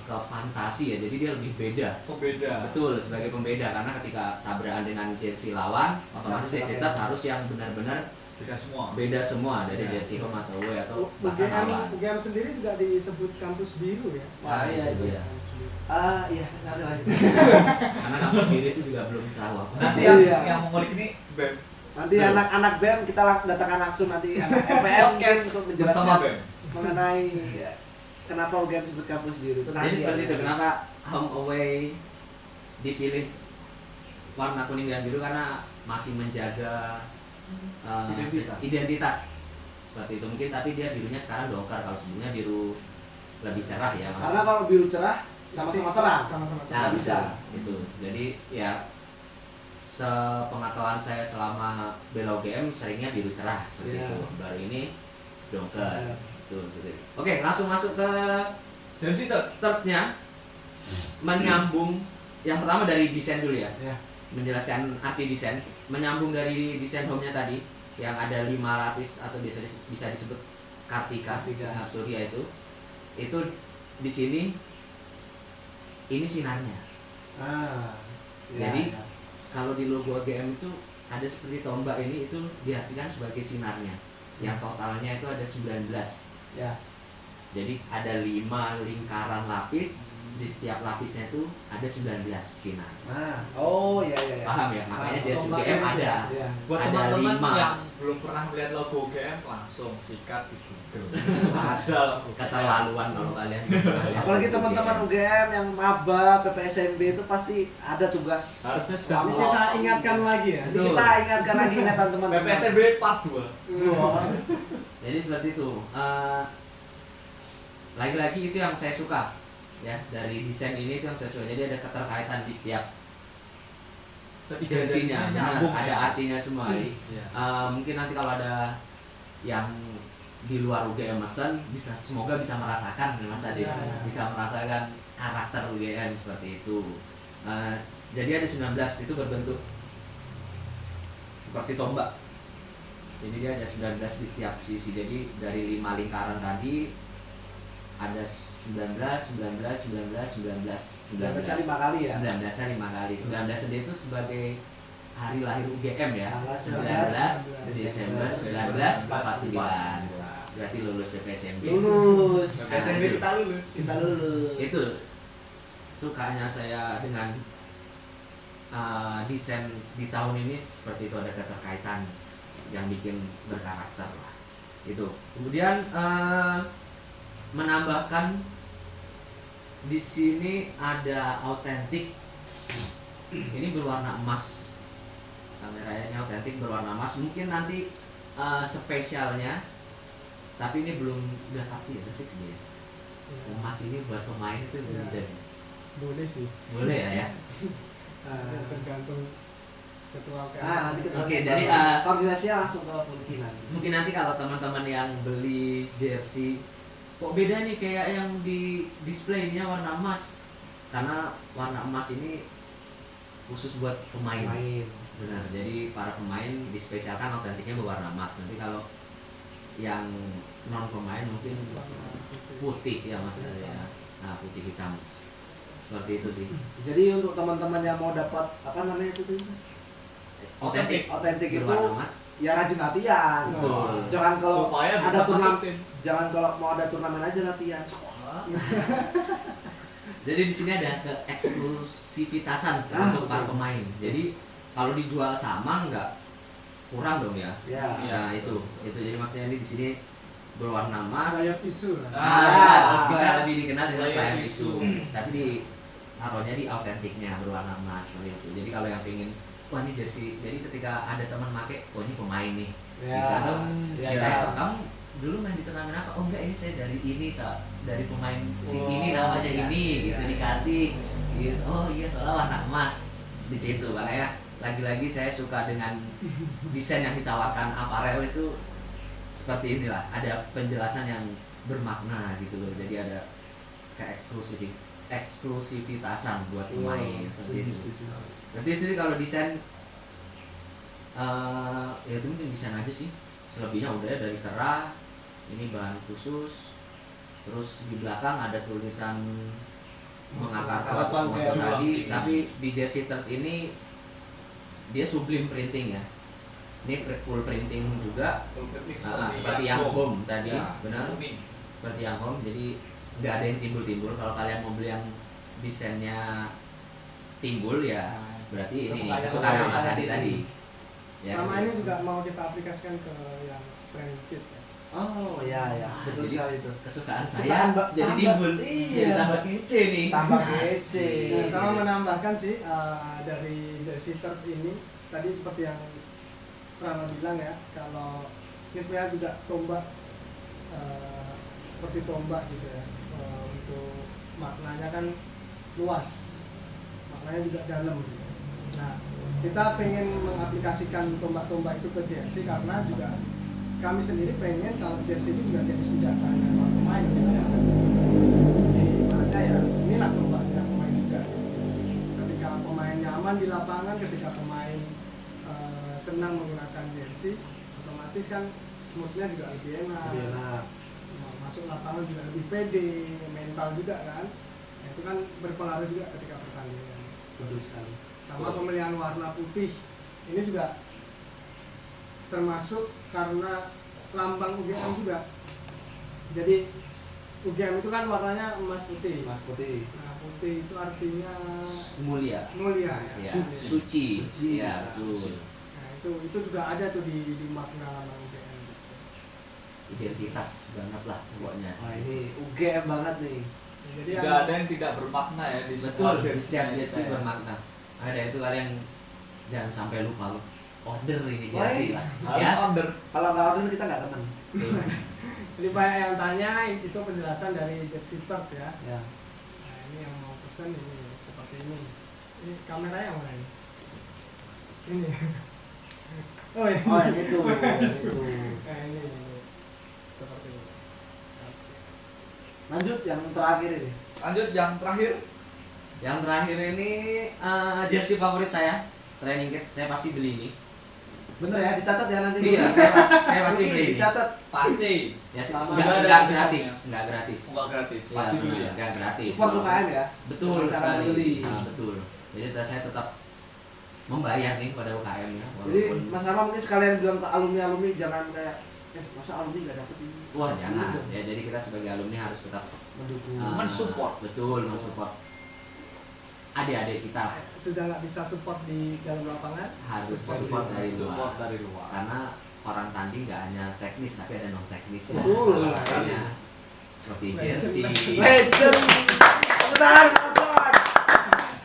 ke fantasi ya, jadi dia lebih beda. Pembeda. Betul, sebagai pembeda karena ketika tabrakan dengan jersey lawan, otomatis jersey third harus yang benar-benar Beda semua. beda semua dari Ya. jersey home atau away atau bahkan UGM, lawan. UGM sendiri juga disebut kampus biru ya. Wah, iya itu. Iya. Iya, nanti lanjut. Karena kampus biru itu juga belum tahu apa. Nanti Iya. yang mengulik ini BEM. Nanti Betul. anak-anak BEM kita datangkan langsung nanti anak FPM mungkin Podcast untuk bersama menjelaskan BEM. mengenai kenapa UGM disebut kampus biru. Itu Jadi nanti seperti ya. itu kenapa home away dipilih warna kuning dan biru karena masih menjaga identitas seperti itu mungkin, tapi dia birunya sekarang dongkar, kalau sebelumnya biru lebih cerah ya. Karena kalau biru cerah sama-sama terang. Sama-sama Nah, nggak bisa. itu. Jadi ya sepengetahuan saya selama bela UGM seringnya biru cerah seperti Iya. itu. Baru ini dongker. Iya. Tuh, seperti itu. Oke, langsung masuk ke Jersey third. third-nya. Menyambung yang pertama dari desain dulu ya. Ya. Menjelaskan arti desain, menyambung dari desain home-nya tadi yang ada 5 lapis atau bisa disebut kartika, Kartika. surya itu di sini ini sinarnya. Ya, Jadi, ya. Kalau di logo AGM itu ada seperti tombak ini, itu diartikan sebagai sinarnya yang totalnya itu ada 19. Ya. Jadi ada 5 lingkaran lapis, di setiap lapisnya itu ada 19 sinar. Oh ya ya. Paham ya? Makanya Paham. jersey Tombak UGM ini ada. Ya. Buat Ada teman-teman 5. yang belum pernah melihat logo UGM langsung sikat di Google. Ada logo Keterlaluan kalau kalian. Apalagi teman-teman UGM yang maba, PPSMB itu pasti ada tugas. harusnya sudah Ini kita ingatkan lagi ya. Jadi kita ingatkan lagi ingatan teman-teman. PPSB part 2. Jadi seperti itu. Lagi-lagi itu yang saya suka ya dari desain ini, itu yang saya suka. Jadi ada keterkaitan di setiap jersinya, nyambung ada ya. artinya semua. Iya. Mungkin nanti kalau ada yang di luar UGM mesen semoga bisa merasakan Mas Ade, Ya. bisa merasakan karakter UGM seperti itu. Jadi ada 19 itu berbentuk seperti tombak. Jadi dia ada 19 di setiap sisi. Jadi dari 5 lingkaran tadi ada 19, 19, 19, 19, 19 5 kali ya. 19-nya 5 kali. 19 sendiri itu sebagai hari lahir UGM ya. Tanggal 19 Desember 1949. Berarti lulus PPSMB. Lulus. PPSMB kita lulus. Kita lulus. Itu sukanya saya dengan desain di tahun ini seperti itu, ada keterkaitan yang bikin berkarakter lah. Itu. Kemudian menambahkan di sini ada autentik. Ini berwarna emas. Kameranya autentik berwarna emas. Mungkin nanti spesialnya, tapi ini belum udah pasti ya, fix dia. Emas ini buat pemain itu Ya. udah Boleh sih. boleh ya. Tergantung ketua UGM. Nanti kita Oke, jadi, koordinasinya langsung ke Fulkinan. Mungkin nanti kalau teman-teman yang beli jersey, kok beda nih kayak yang di displaynya warna emas, karena warna emas ini khusus buat pemain. Benar, jadi para pemain dispesialkan autentiknya berwarna emas. Nanti kalau yang non pemain mungkin putih ya mas ya. Nah, putih hitam. seperti itu sih. Jadi untuk teman-teman yang mau dapat apa namanya itu tuh Mas? Otentik itu berwarna emas. ya rajin latihan. Betul. Jangan kalau supaya ada bisa turnamen, masukin. jangan kalau mau ada turnamen aja latihan. Jadi di sini ada keeksklusivitasan untuk para pemain. Jadi kalau dijual sama nggak kurang dong ya. Ya. Nah itu jadi maksudnya ini di sini berwarna emas. Kayak isu lah. Bisa kayak- lebih dikenal dengan kayak kayak isu. isu. Tapi di taruhnya di autentiknya berwarna emas seperti itu. Jadi kalau yang pengen wah ini jersey, jadi ketika ada teman make, oh ini pemain nih. Ya. Di dalam Ya, kita, ya. kamu dulu main di turnamen apa? Oh enggak, ini saya dari ini, dari pemain si Oh, ini namanya ya, ini gitu ya. dikasih. Yes. Oh iya soalnya warna emas di situ. Makanya lagi-lagi saya suka dengan desain yang ditawarkan aparel itu seperti inilah, ada penjelasan yang bermakna gitu loh. Jadi ada eksklusivitasan buat pemain seperti itu. Berarti sih kalau desain ya itu mungkin desain aja sih. Selebihnya udah dari kerah, ini bahan khusus. Terus di belakang ada tulisan mengakar Motor kayak tadi, jual. tapi di jersey third ini dia sublim printing ya. Ini full printing juga. Seperti yang home tadi, benar? Seperti yang home, jadi nggak ada yang timbul-timbul. Kalau kalian mau beli yang desainnya timbul ya berarti ini kesukaan Mas Adi tadi. Ya, Sama kesukaan. ini juga mau kita aplikasikan ke yang trend kit ya. Oh ya ya, betul Jadi sekali itu. kesukaan Kesukaan, saya Mbak. jadi Tambah- timbul, iya. jadi tambah kece nih. Tambah Asik. kece. Nah, sama menambahkan sih dari jersey third ini tadi seperti yang Prano bilang ya, kalau ini sebenarnya juga tombak seperti tombak gitu ya, untuk maknanya kan luas, maknanya juga dalam gitu. Nah, kita pengen mengaplikasikan tombak-tombak itu ke jersey karena juga kami sendiri pengen kalau jersey itu juga jadi senjatanya para pemain gitu ya. Jadi makanya ya inilah tombaknya pemain juga. Ketika pemain nyaman di lapangan, ketika pemain senang menggunakan jersey, otomatis kan moodnya juga lebih enak. Lebih enak. Masuk lapangan juga lebih pede, mental juga kan. Nah, itu kan berpengaruh juga ketika pertandingan. Betul sekali. Sama pemilihan warna putih ini juga termasuk karena lambang UGM juga. Jadi UGM itu kan warnanya emas putih. Mas Putih. Nah, putih itu artinya Mulia. mulia Ya, ya. suci. Suci. Ya, betul. Nah, itu juga ada tuh di makna lambang UGM. Identitas banget lah pokoknya. Wah ini UGM banget nih. Jadi Tidak ada yang tidak bermakna ya di Betul, semua di setiap jersey jersey saya. bermakna. Ada itu kalian jangan sampai lupa loh. Order ini Wah, jersey lah. Harus Ya. order. Kalau nggak order kita nggak temen. Jadi banyak yang tanya itu penjelasan dari jersey third ya. Ya. Nah, ini yang mau pesen ini seperti ini. Ini kameranya yang mana ini? Ini. Oh, ini. Oh yang itu. Yang itu. Nah, ini seperti ini. Oke. Lanjut yang terakhir ini. Lanjut yang terakhir. Yang terakhir ini jersey favorit saya, training kit. Saya pasti beli ini. Bener ya, dicatat ya nanti. Iya, saya pasti beli ini. Dicatat. Pasti. Ya, Sama enggak ada gratis, diskonnya. enggak gratis. Enggak gratis. Iya, Pasti beli ya. enggak gratis. Support UKM ya. Betul Dengan cara sekali. beli. Nah, betul. Jadi saya tetap membayar nih pada UKM ya, Jadi walaupun Mas Rama mungkin sekalian bilang ke alumni jangan kayak masa alumni nggak dapet ini. wah jangan. Ya jadi kita sebagai alumni harus tetap Mendukung. Mensupport. Betul, mensupport adik-adik kita lah. Sudah nggak bisa support di dalam lapangan, Harus Support support dari Support luar. dari luar. Karena orang tanding nggak hanya teknis tapi ada non teknisnya. Betul. Salah satunya seperti jersey. Legend. Tepuk tangan, kawan.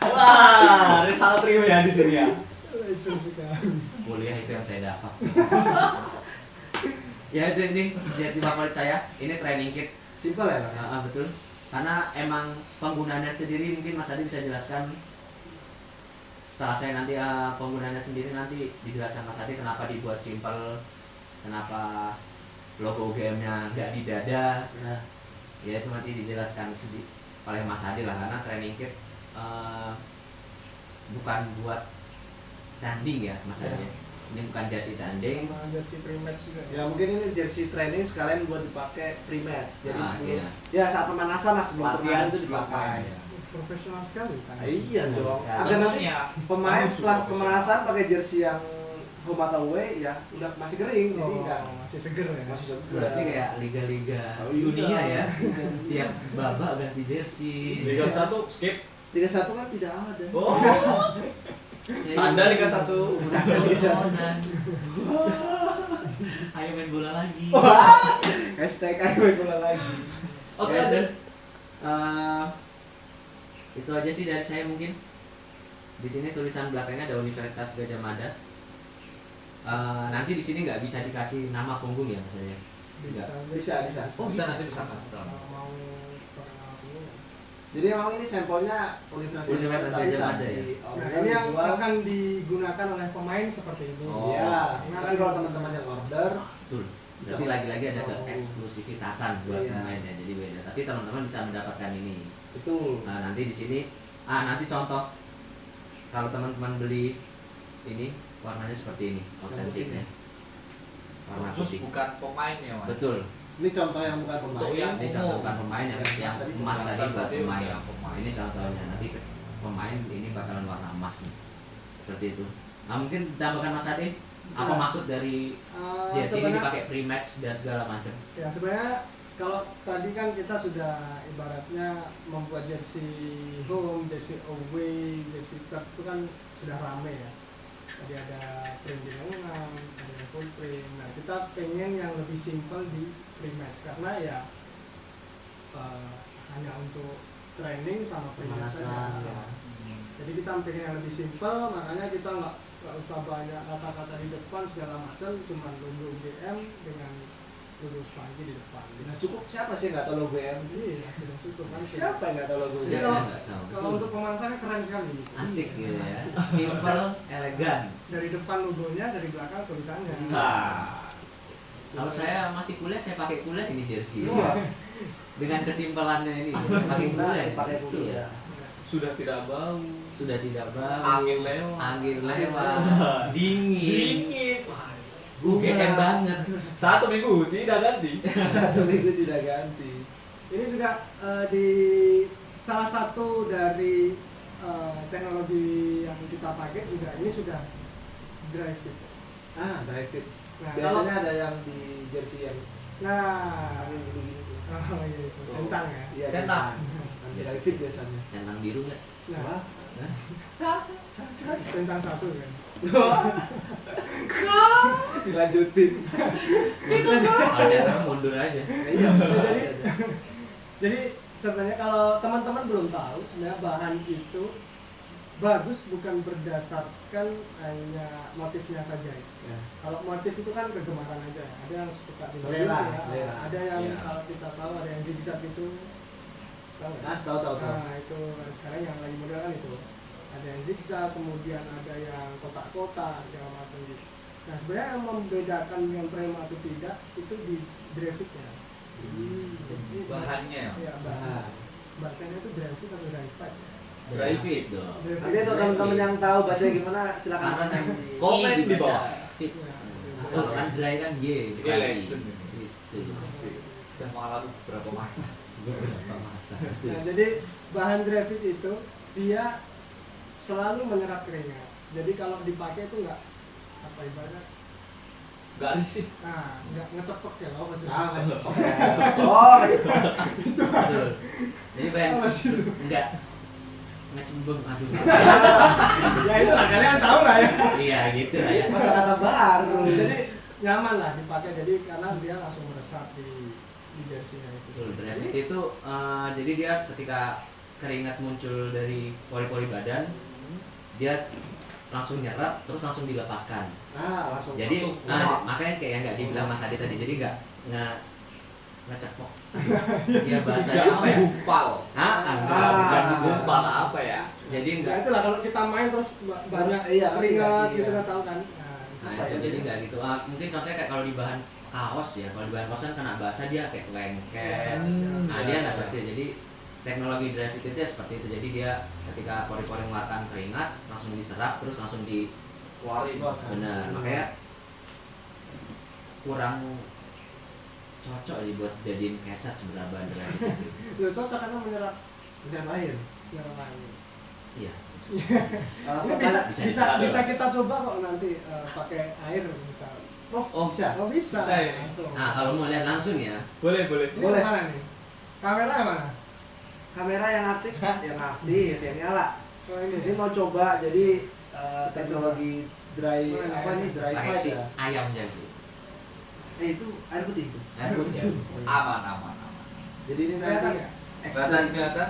Wah, Rizal Trio ya di sini ya. Legend sekali. Kuliah itu yang saya dapat. Ya itu ini jersey favorit saya. Ini training kit. Simpel ya, Pak? Betul. Karena emang penggunaannya sendiri mungkin Mas Adi bisa jelaskan. Setelah saya nanti penggunaannya sendiri nanti dijelaskan Mas Adi kenapa dibuat simpel, kenapa logo UGM-nya nggak di dada. Nah, Ya itu nanti dijelaskan oleh Mas Adi lah, karena training kit bukan buat tanding ya Mas Adi. Ini bukan jersey tanding. Sama jersey pre-match juga. ya mungkin ini jersey training sekalian buat dipakai pre-match. Jadi Ah, sebelum iya. ya saat pemanasan lah sebelum Latihan pertandingan itu sebelum dipakai. main, ya. profesional sekali kan. Iya dong. Sekali. Agar nanti Tentunya pemain harus setelah profesional. pemanasan pakai jersey yang home atau away ya udah masih kering, jadi Oh, enggak masih seger ya. masih segar. Berarti kayak liga-liga Oh, iya. dunia ya. Setiap babak ganti jersey. Liga 1 skip. Liga 1 kan tidak ada. Oh. Canda Liga 1. Teleponan. Ayo main bola lagi. Hashtag ayo main bola lagi. Oke, Ya, dan itu aja sih dari saya mungkin. Di sini tulisan belakangnya ada Universitas Gadjah Mada. Nanti di sini nggak bisa dikasih nama punggung ya maksudnya. Bisa. Oh, bisa nanti bisa custom. Kalau mau perkenalan dulu. Jadi emang ini sampelnya Universitas Gadjah bisa Mada ya? Nah, ini yang akan digunakan oleh pemain seperti ini. Oh. Iya, Nah, tapi kalau teman-teman yang order Betul. Bisa. Berarti lagi-lagi ada Oh. keeksklusifitasan buat Iya. pemainnya. Jadi beda. Tapi teman-teman bisa mendapatkan ini. betul. Nah, nanti di sini nanti contoh kalau teman-teman beli ini warnanya seperti ini, otentik ya. Warna Khusus putih. bukan pemain ya, Mas. Betul. Ini contoh yang bukan pemain. Untuk yang Ini contoh bukan pemain yang Yang emas tadi buat tadi pemain. yang pemain. Ini contohnya nanti pemain ini bakalan warna emas nih. Seperti itu. Nah, mungkin tambahkan Mas Ade apa Nah, maksud dari jersey ini sebenarnya- dipakai pre-match dan segala macam. Ya sebenarnya kalau tadi kan kita sudah ibaratnya membuat jersey home, jersey away, jersey cup itu kan sudah rame ya. Tadi ada printing lengan, ada yang full print. Nah kita pengen yang lebih simpel di pre-match karena ya hanya untuk training sama pre-match Pemanasan saja. ya. Jadi kita pengen yang lebih simpel, makanya kita nggak usah banyak kata-kata di depan segala macam, cuma logo GM dengan logo Spanky di depan. Nah, cukup siapa sih yang nggak tahu logo M? Iya, sudah cukup kan. Siapa yang nggak tahu logo Jadi M? kalau- nggak tahu. Kalau untuk pemanasannya keren sekali. Asik Iya, gitu ya. asik. Simple, elegan. Dari depan logonya, dari belakang tulisannya. Nah, Kalau saya masih kuliah, saya pakai kuliah ini jersey. Iya. Dengan kesimpelannya ini, pakai Cinta kuliah. pakai Betul. kuliah. sudah tidak bau. Sudah tidak bau, Angin lewat. angin lewat, dingin, Dingin. Mas. UGM banget. 1 minggu tidak ganti. 1 minggu tidak ganti. Ini juga di salah satu dari teknologi yang kita pakai juga ini sudah drive fit. Drive fit. Nah, Biasanya ada yang di jersey yang nah, angin begini. oh, iya, itu centang ya. Iya, Centang. Nanti drive fit biasanya. Centang biru nggak? Nah, Wah, centang satu kan. dilanjutin. Kalau centang mundur aja. Iya. Jadi sebenarnya kalau teman-teman belum tahu sebenarnya bahan itu bagus bukan berdasarkan hanya motifnya saja. Ya. Kalau motif itu kan kegemaran aja. Ada yang suka di Selera, ya. selera. Ada yang Iya. kalau kita tahu ada yang zigzag itu. Tahu nggak? Ah, tahu. Nah itu sekarang yang lagi model kan itu. Ada yang zigzag, kemudian ada yang kotak-kotak segala macam gitu. Nah sebenarnya yang membedakan yang prima atau tidak itu di grafiknya. Jadi Bahannya. ya Nah, bahan. Bacanya itu grafik atau grafik ya. Drive it dong. nanti untuk teman-teman yang tahu baca gimana silakan Karena komen di Komen I di dibaca bawah. fit. Ya, Kalau kan dry kan Y. Ini bukan I. legend. Gitu. Pasti. Sudah mengalami beberapa masa. Beberapa masa. Nah, jadi bahan grafit itu dia selalu menyerap keringat. Jadi kalau dipakai itu enggak apa ibaratnya, Gak risih. nah enggak ngecepek ya loh maksudnya. nggak cepet. Oh, nggak cepet. Betul. Jadi pengen Apa sih itu? enggak ngecembeng aduh. Ya itu lah kalian tahu lah ya. Iya gitu lah ya. Masa kata baru. Jadi nyaman lah dipakai jadi karena dia langsung meresap di jersey-nya itu. Betul, Drafit itu jadi dia ketika keringat muncul dari pori-pori badan, dia langsung nyerap terus langsung dilepaskan. Langsung Jadi masuk. makanya kayak yang nggak dibilang Mas Adi tadi, jadi nggak cepok. Ya bahasanya Tidak apa ya? menggumpal. Bukan menggumpal apa ya? Jadi Nah nggak. itulah kalau kita main terus banyak Iya, keringat ngerti, gitu iya. kan tahu kan. Nah Apa itu ya? jadi nggak gitu. Mungkin contohnya kayak kalau di bahan kaos ya, kalau di bahan kaos kan kena basah dia kayak lengket. Nah dia nggak seperti itu. Jadi teknologi Drafit itu ya seperti itu. Jadi dia ketika pori-pori mengeluarkan keringat langsung diserap terus langsung di Keluarin. benar. Makanya kurang cocok dibuat jadiin keset sebenarnya bahan Drafit itu. Lu cocok karena menyerap Dengan air. Nyerangi. Iya. Ini Pertanyaan- bisa kita coba kok nanti pakai air misal. Oh, bisa. Oh bisa. Bisa ya? Langsung. Nah, kalau mau lihat langsung ya, Boleh. Ini Boleh. mana nih? Kamera yang mana? Kamera yang aktif, yang nyala. Oh ini. Ini mau coba jadi teknologi dry apa nih dry pakai fight si ya. ayam jago. Itu air putih itu. Air putih ya. Aman. Jadi ini Kelihatan nanti ya? Kelihatan.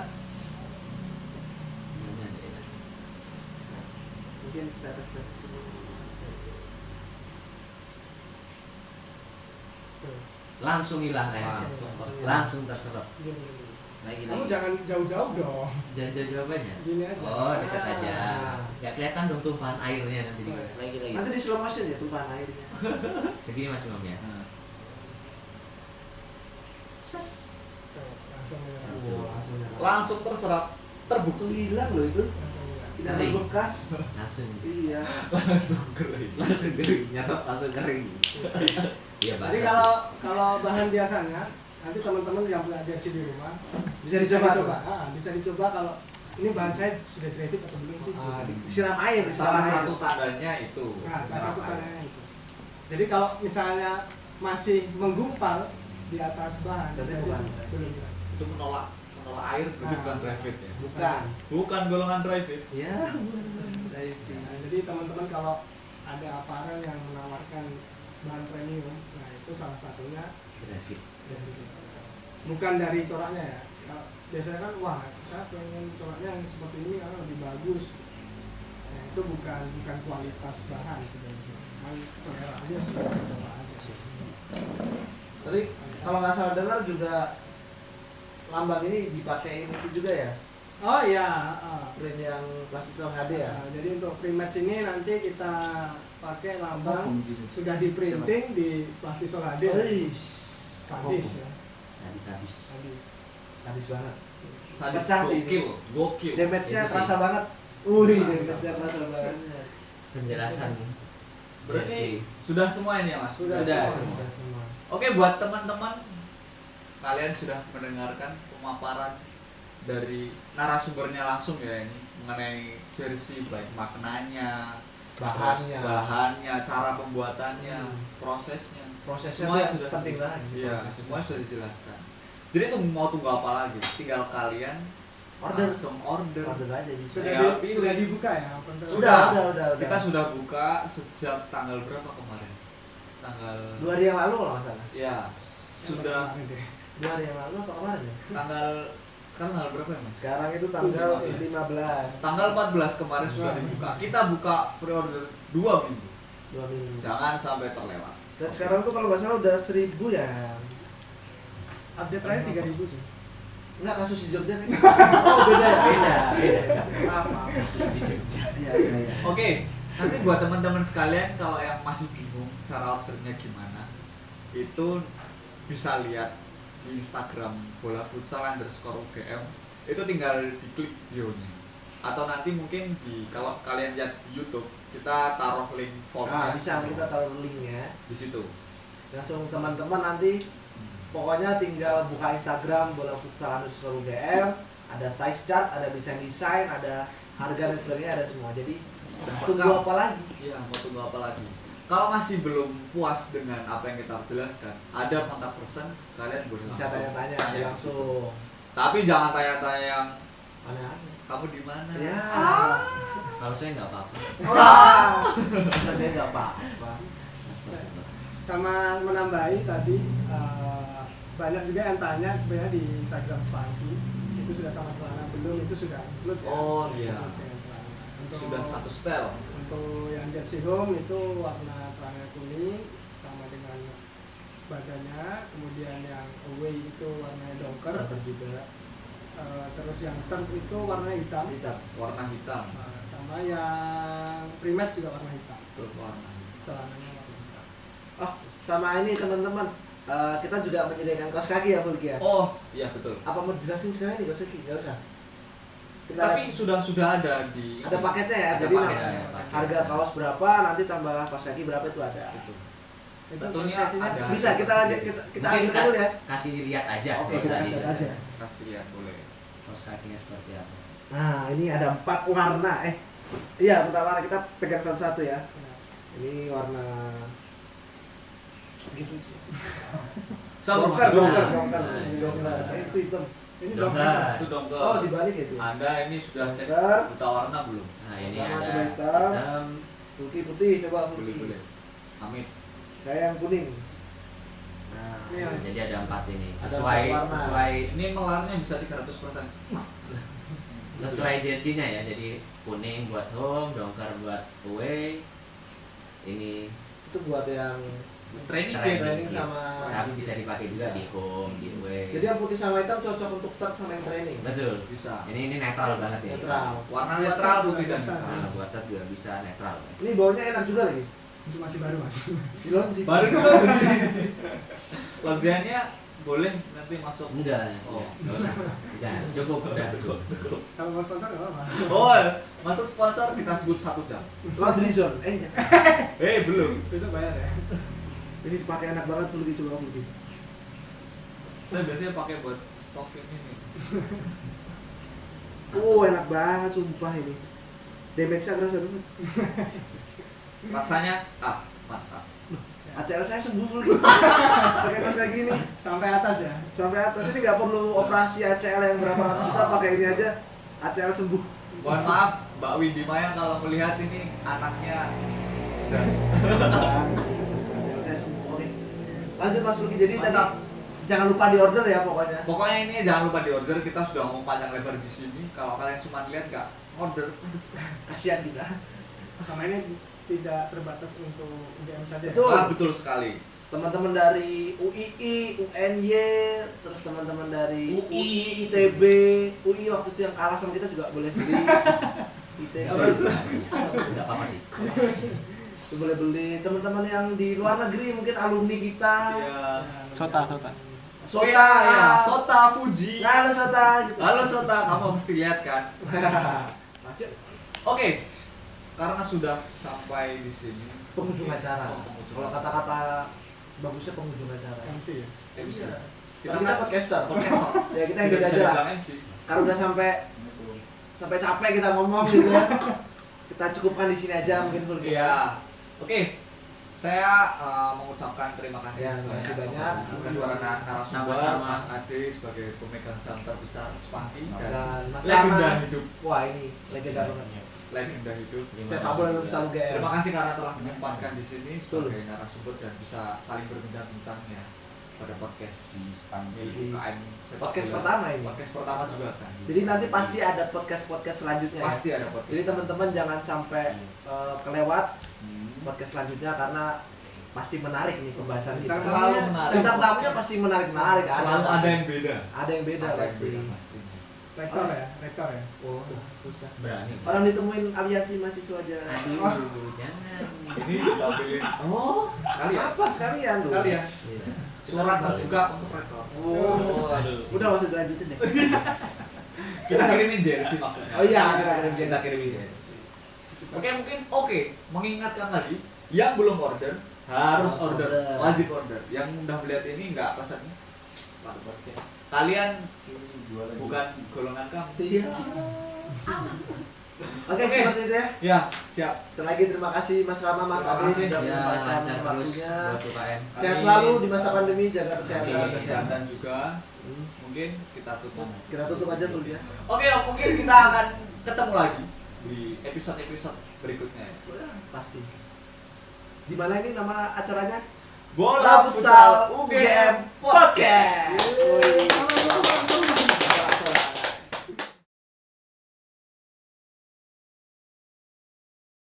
mungkin status ini. Tuh. Langsung hilang airnya. Langsung terserap. Gini. Lagi Kamu jangan jauh-jauh dong. Jangan jawabannya. Gini aja. Oh, dekat Ah. aja. Gak kelihatan dong tumpahan airnya nanti. Lagi. Nanti di slow motion ya tumpahan airnya. Segini Mas Imam ya. Tuh, langsung ya. Langsung terserap, Langsung hilang loh itu. Langsung ya. Tidak Kering. berbekas. Langsung Iya. langsung kering. langsung kering, nyerap langsung kering. Iya, Jadi bahasa. kalau bahan biasanya nanti teman-teman yang punya jersey di rumah Bisa dicoba. bisa dicoba kalau ini bahan saya sudah kreatif atau belum sih. Disiram air, Salah satu tandanya itu. Nah, salah satu tandanya itu. Jadi kalau misalnya masih menggumpal di atas bahan, Berarti jadi bukan. belum ya. Itu menolak air, berarti Nah. bukan dry fit ya. Bukan. Bukan golongan dry fit. Ya. Nah, jadi teman-teman kalau ada aparel yang menawarkan bahan premium, nah itu salah satunya Grafik. bukan dari coraknya ya. Kalau biasanya kan wah saya pengen coraknya yang seperti ini karena lebih bagus. Nah, itu bukan kualitas bahan sebenarnya. Cuman selera aja sih, coba aja sih. Tadi kalau nggak salah dengar juga lambang ini dipakein itu juga ya, Oh iya, print yang plastik HD ya. Nah, jadi untuk pre-match ini nanti kita pakai lambang gitu. sudah di printing di plastisol HD. Sadis ya. Sadis-sadis. Sadis. Habis banget. Sadis Pecah sih ini. gokil. Damage-nya Itu sih. terasa banget. Damage-nya terasa banget. Penjelasan Berarti jersey. sudah semua ini ya Mas? Sudah semua. semua. Oke, buat teman-teman, kalian sudah mendengarkan pemaparan dari narasumbernya langsung ya ini mengenai jersey, baik maknanya, Bahannya. terus bahannya, cara pembuatannya, Hmm. prosesnya. Prosesnya Semuanya tuh sudah penting banget sih Iya, prosesnya. semua sudah dijelaskan. Jadi tuh mau tunggu apa lagi? Tinggal kalian Order. langsung order. Order aja bisa. Sudah, Ya, sudah dibuka ya? Sudah. Kita sudah buka sejak tanggal berapa kemarin? Tanggal 2 hari yang lalu kalau nggak salah. ya sudah 2 hari yang lalu apa kemarin ya? tanggal sekarang tanggal berapa ya Mas? Sekarang itu tanggal 15. 15. Tanggal 14 kemarin sudah dibuka. Kita buka pre-order 2 minggu. 2 minggu. Jangan sampai terlewat. Dan sekarang tuh kalau nggak salah udah 1000 ya. Update terakhir 3.000 sih. Enggak, kasus di Jogja nih. Oh, beda ya? Beda. Maaf. Kasus di Jogja. Iya. Oke, nanti buat teman-teman sekalian kalau yang masih bingung cara ordernya gimana, itu bisa lihat di Instagram bola_futsal_UGM. Itu tinggal diklik bio-nya. Atau nanti mungkin kalau kalian lihat di YouTube, kita taruh link formnya. Nah, bisa kita taruh linknya. di situ. Langsung teman-teman nanti pokoknya tinggal buka Instagram bola_futsal_UGM, ada size chart, ada desain, ada harga dan sebagainya, ada semua. Jadi tunggu apa lagi? Iya, mau tunggu apa lagi? Kalau masih belum puas dengan apa yang kita jelaskan, ada kontak person, kalian boleh Bisa langsung tanya-tanya tanya. langsung. Tapi jangan tanya-tanya yang Aneh-aneh. kamu di mana? Ya. Kalau saya nggak apa-apa. Wah. Saya nggak apa-apa. Astagfirullah. Sama menambahi tadi banyak juga yang tanya sebenarnya di Instagram Spanky itu sudah sama celana belum, itu sudah include ya. Oh, iya. Include dengan celana. Untuk, Sudah satu style. untuk yang jersey home itu warna celana kuning sama dengan badannya, kemudian yang away itu warnanya donker, Terus juga terus yang third itu warna hitam. hitam. Warna hitam. Sama yang pre-match juga warna hitam, Terus warna hitam. celananya warna hitam. Oh, sama ini teman-teman. Kita juga menyediakan kaos kaki ya, Fulki ya. Oh, iya betul. Apa mau dijelasin sekarang nih kaos kaki? Nggak usah. Kita Tapi sudah ada di ada paketnya ya. Ada Jadi paketnya, nah, paket. harga kaos berapa, nanti tambah kaos kaki berapa itu ada. Itu. Itu Tentunya kaos kakinya ada. Bisa kita lanjut kita Mungkin ambil dulu ya. kasih lihat aja. Oke, nggak kita usah kasih dijelasin. aja. Kasih lihat boleh. Kaos kakinya seperti apa. Nah, ini ada 4 warna. Iya, pertama kita pegang satu-satu ya. Ini warna gitu. Sama Dongker, maksudnya. dongker, Nah, dongker. nah, Ini dongker. Itu hitam. Ini Dongker. dongker. Itu dongker. Oh, dibalik itu. Anda ini sudah cek Dongker. buta warna belum? Nah, ini Sama ada coba hitam. hitam. Putih putih, coba Boleh, putih. boleh. Amit. Saya yang kuning. Nah, Ini yang Jadi ada 4 ini. Ada Sesuai 4 warna. sesuai Ini melarnya bisa 300%. sesuai jersinya ya. Jadi kuning buat home, dongker buat away. Ini itu buat yang Training Training. game. training sama. tapi bisa dipakai juga di home, di away. Jadi yang putih sama hitam cocok untuk third sama yang training. betul. Bisa. Ini netral banget ya. Netral. Warna netral putih dan Bisa. hitam. Nah, buat third juga bisa netral. Ini baunya enak juga lagi. itu masih baru mas. Di launch sih. Baru lebihannya boleh nanti masuk. Enggak. Oh. Enggak usah. Jangan. Cukup udah cukup. Kalau mau sponsor nggak apa-apa. Oh, masuk sponsor kita sebut 1 jam. Laundry zone. Belum. Besok bayar ya. Ini dipakai enak banget full coba putih. Saya biasanya pakai buat stok ini nih. Enak banget sumpah ini. Damage-nya kerasa banget. Rasanya mantap. ACL saya sembuh full pakai tas kayak gini Sampai atas ya. sampai atas. Ini nggak perlu operasi ACL yang berapa ratus juta, pakai ini aja ACL sembuh. Mohon maaf Mbak Windy Maya kalau melihat ini anaknya sudah ACL saya sembuh. Oke. Lanjut Mas Luki. Jadi tadi Mantap. jangan lupa di order ya pokoknya. Pokoknya ini jangan lupa di order, kita sudah ngomong panjang lebar di sini. Kalau kalian cuma lihat nggak order, Kasihan kita. Sama ini tidak terbatas untuk UGM saja. Betul. betul sekali. Teman-teman dari UII, UNY, terus teman-teman dari UI. ITB, UI waktu itu yang kalah sama kita juga boleh beli. ITB. Enggak apa-apa sih. Itu boleh beli. Teman-teman yang di luar negeri mungkin alumni kita. Iya. Sota. Sota ya, Sota Fuji. Halo Sota. Gitu. Halo Sota, kamu mesti lihat kan. Masuk Oke, karena sudah sampai di sini penghujung acara. Oh, penghujung. Kalau kata-kata bagusnya penghujung acara. MC ya. MC. Kita kan podcaster. podcaster. Ya kita yang beda Tidak aja bisa lah. dibilang MC. Karena udah sampai capek kita ngomong gitu ya. Kita cukupkan di sini aja mungkin dulu. Iya. Oke. Saya mengucapkan terima kasih Ya, terima kasih banyak. kedua narasumber, Sama-sama. Mas Ade sebagai pemegang saham terbesar Spanky dan Dan Mas legenda Rama. hidup, Wah ini legenda banget. legenda hidup. Sepak bola Indonesia UGM. Terima kasih karena telah menyempatkan di sini Betul. sebagai narasumber dan bisa saling berbincang-bincang ya pada podcast milik Di UKM sepak podcast bola. pertama ini. Podcast pertama juga kan. Jadi nanti pasti ada podcast selanjutnya. Ya. Pasti ada podcast. Jadi teman-teman jangan sampai kelewat Hmm. podcast selanjutnya karena pasti menarik nih pembahasan kita. Selalu menarik. Bintang tamunya pasti menarik. Selalu ada yang beda. Ada yang beda Ada yang pasti. beda pasti. Rektor ya. Oh, susah. Berani. Orang ditemuin aliansi mahasiswa aja. Aduh, jangan. Ini ditampilin Oh, sekalian. apa sekalian tuh? Sekalian. Iya. Surat terbuka untuk rektor. Oh, aduh. udah masuk dilanjutin deh. Kita kirimin jersey maksudnya. Oh iya, kita kirim jersey. Kita kirimin jersey. Oke, mengingatkan lagi yang belum order harus Harus order, order. wajib order. Yang udah melihat ini nggak pesannya pada podcast. Kalian bukan golongan kami. Iya. Oke, Oke. seperti itu ya. Ya, siap. Selagi terima kasih Mas Rama, Mas Terima Ade kasih. sudah Ya, menyempatkan lancar terus waktunya. buat UKM. Sehat selalu di masa pandemi, jaga kesehatan. Jaga kesehatan juga. Hmm. Mungkin kita tutup. Kita tutup aja dulu ya. Oke, mungkin kita akan ketemu lagi di episode-episode berikutnya. Pasti. Di mana ini nama acaranya? Bola Futsal UGM Podcast.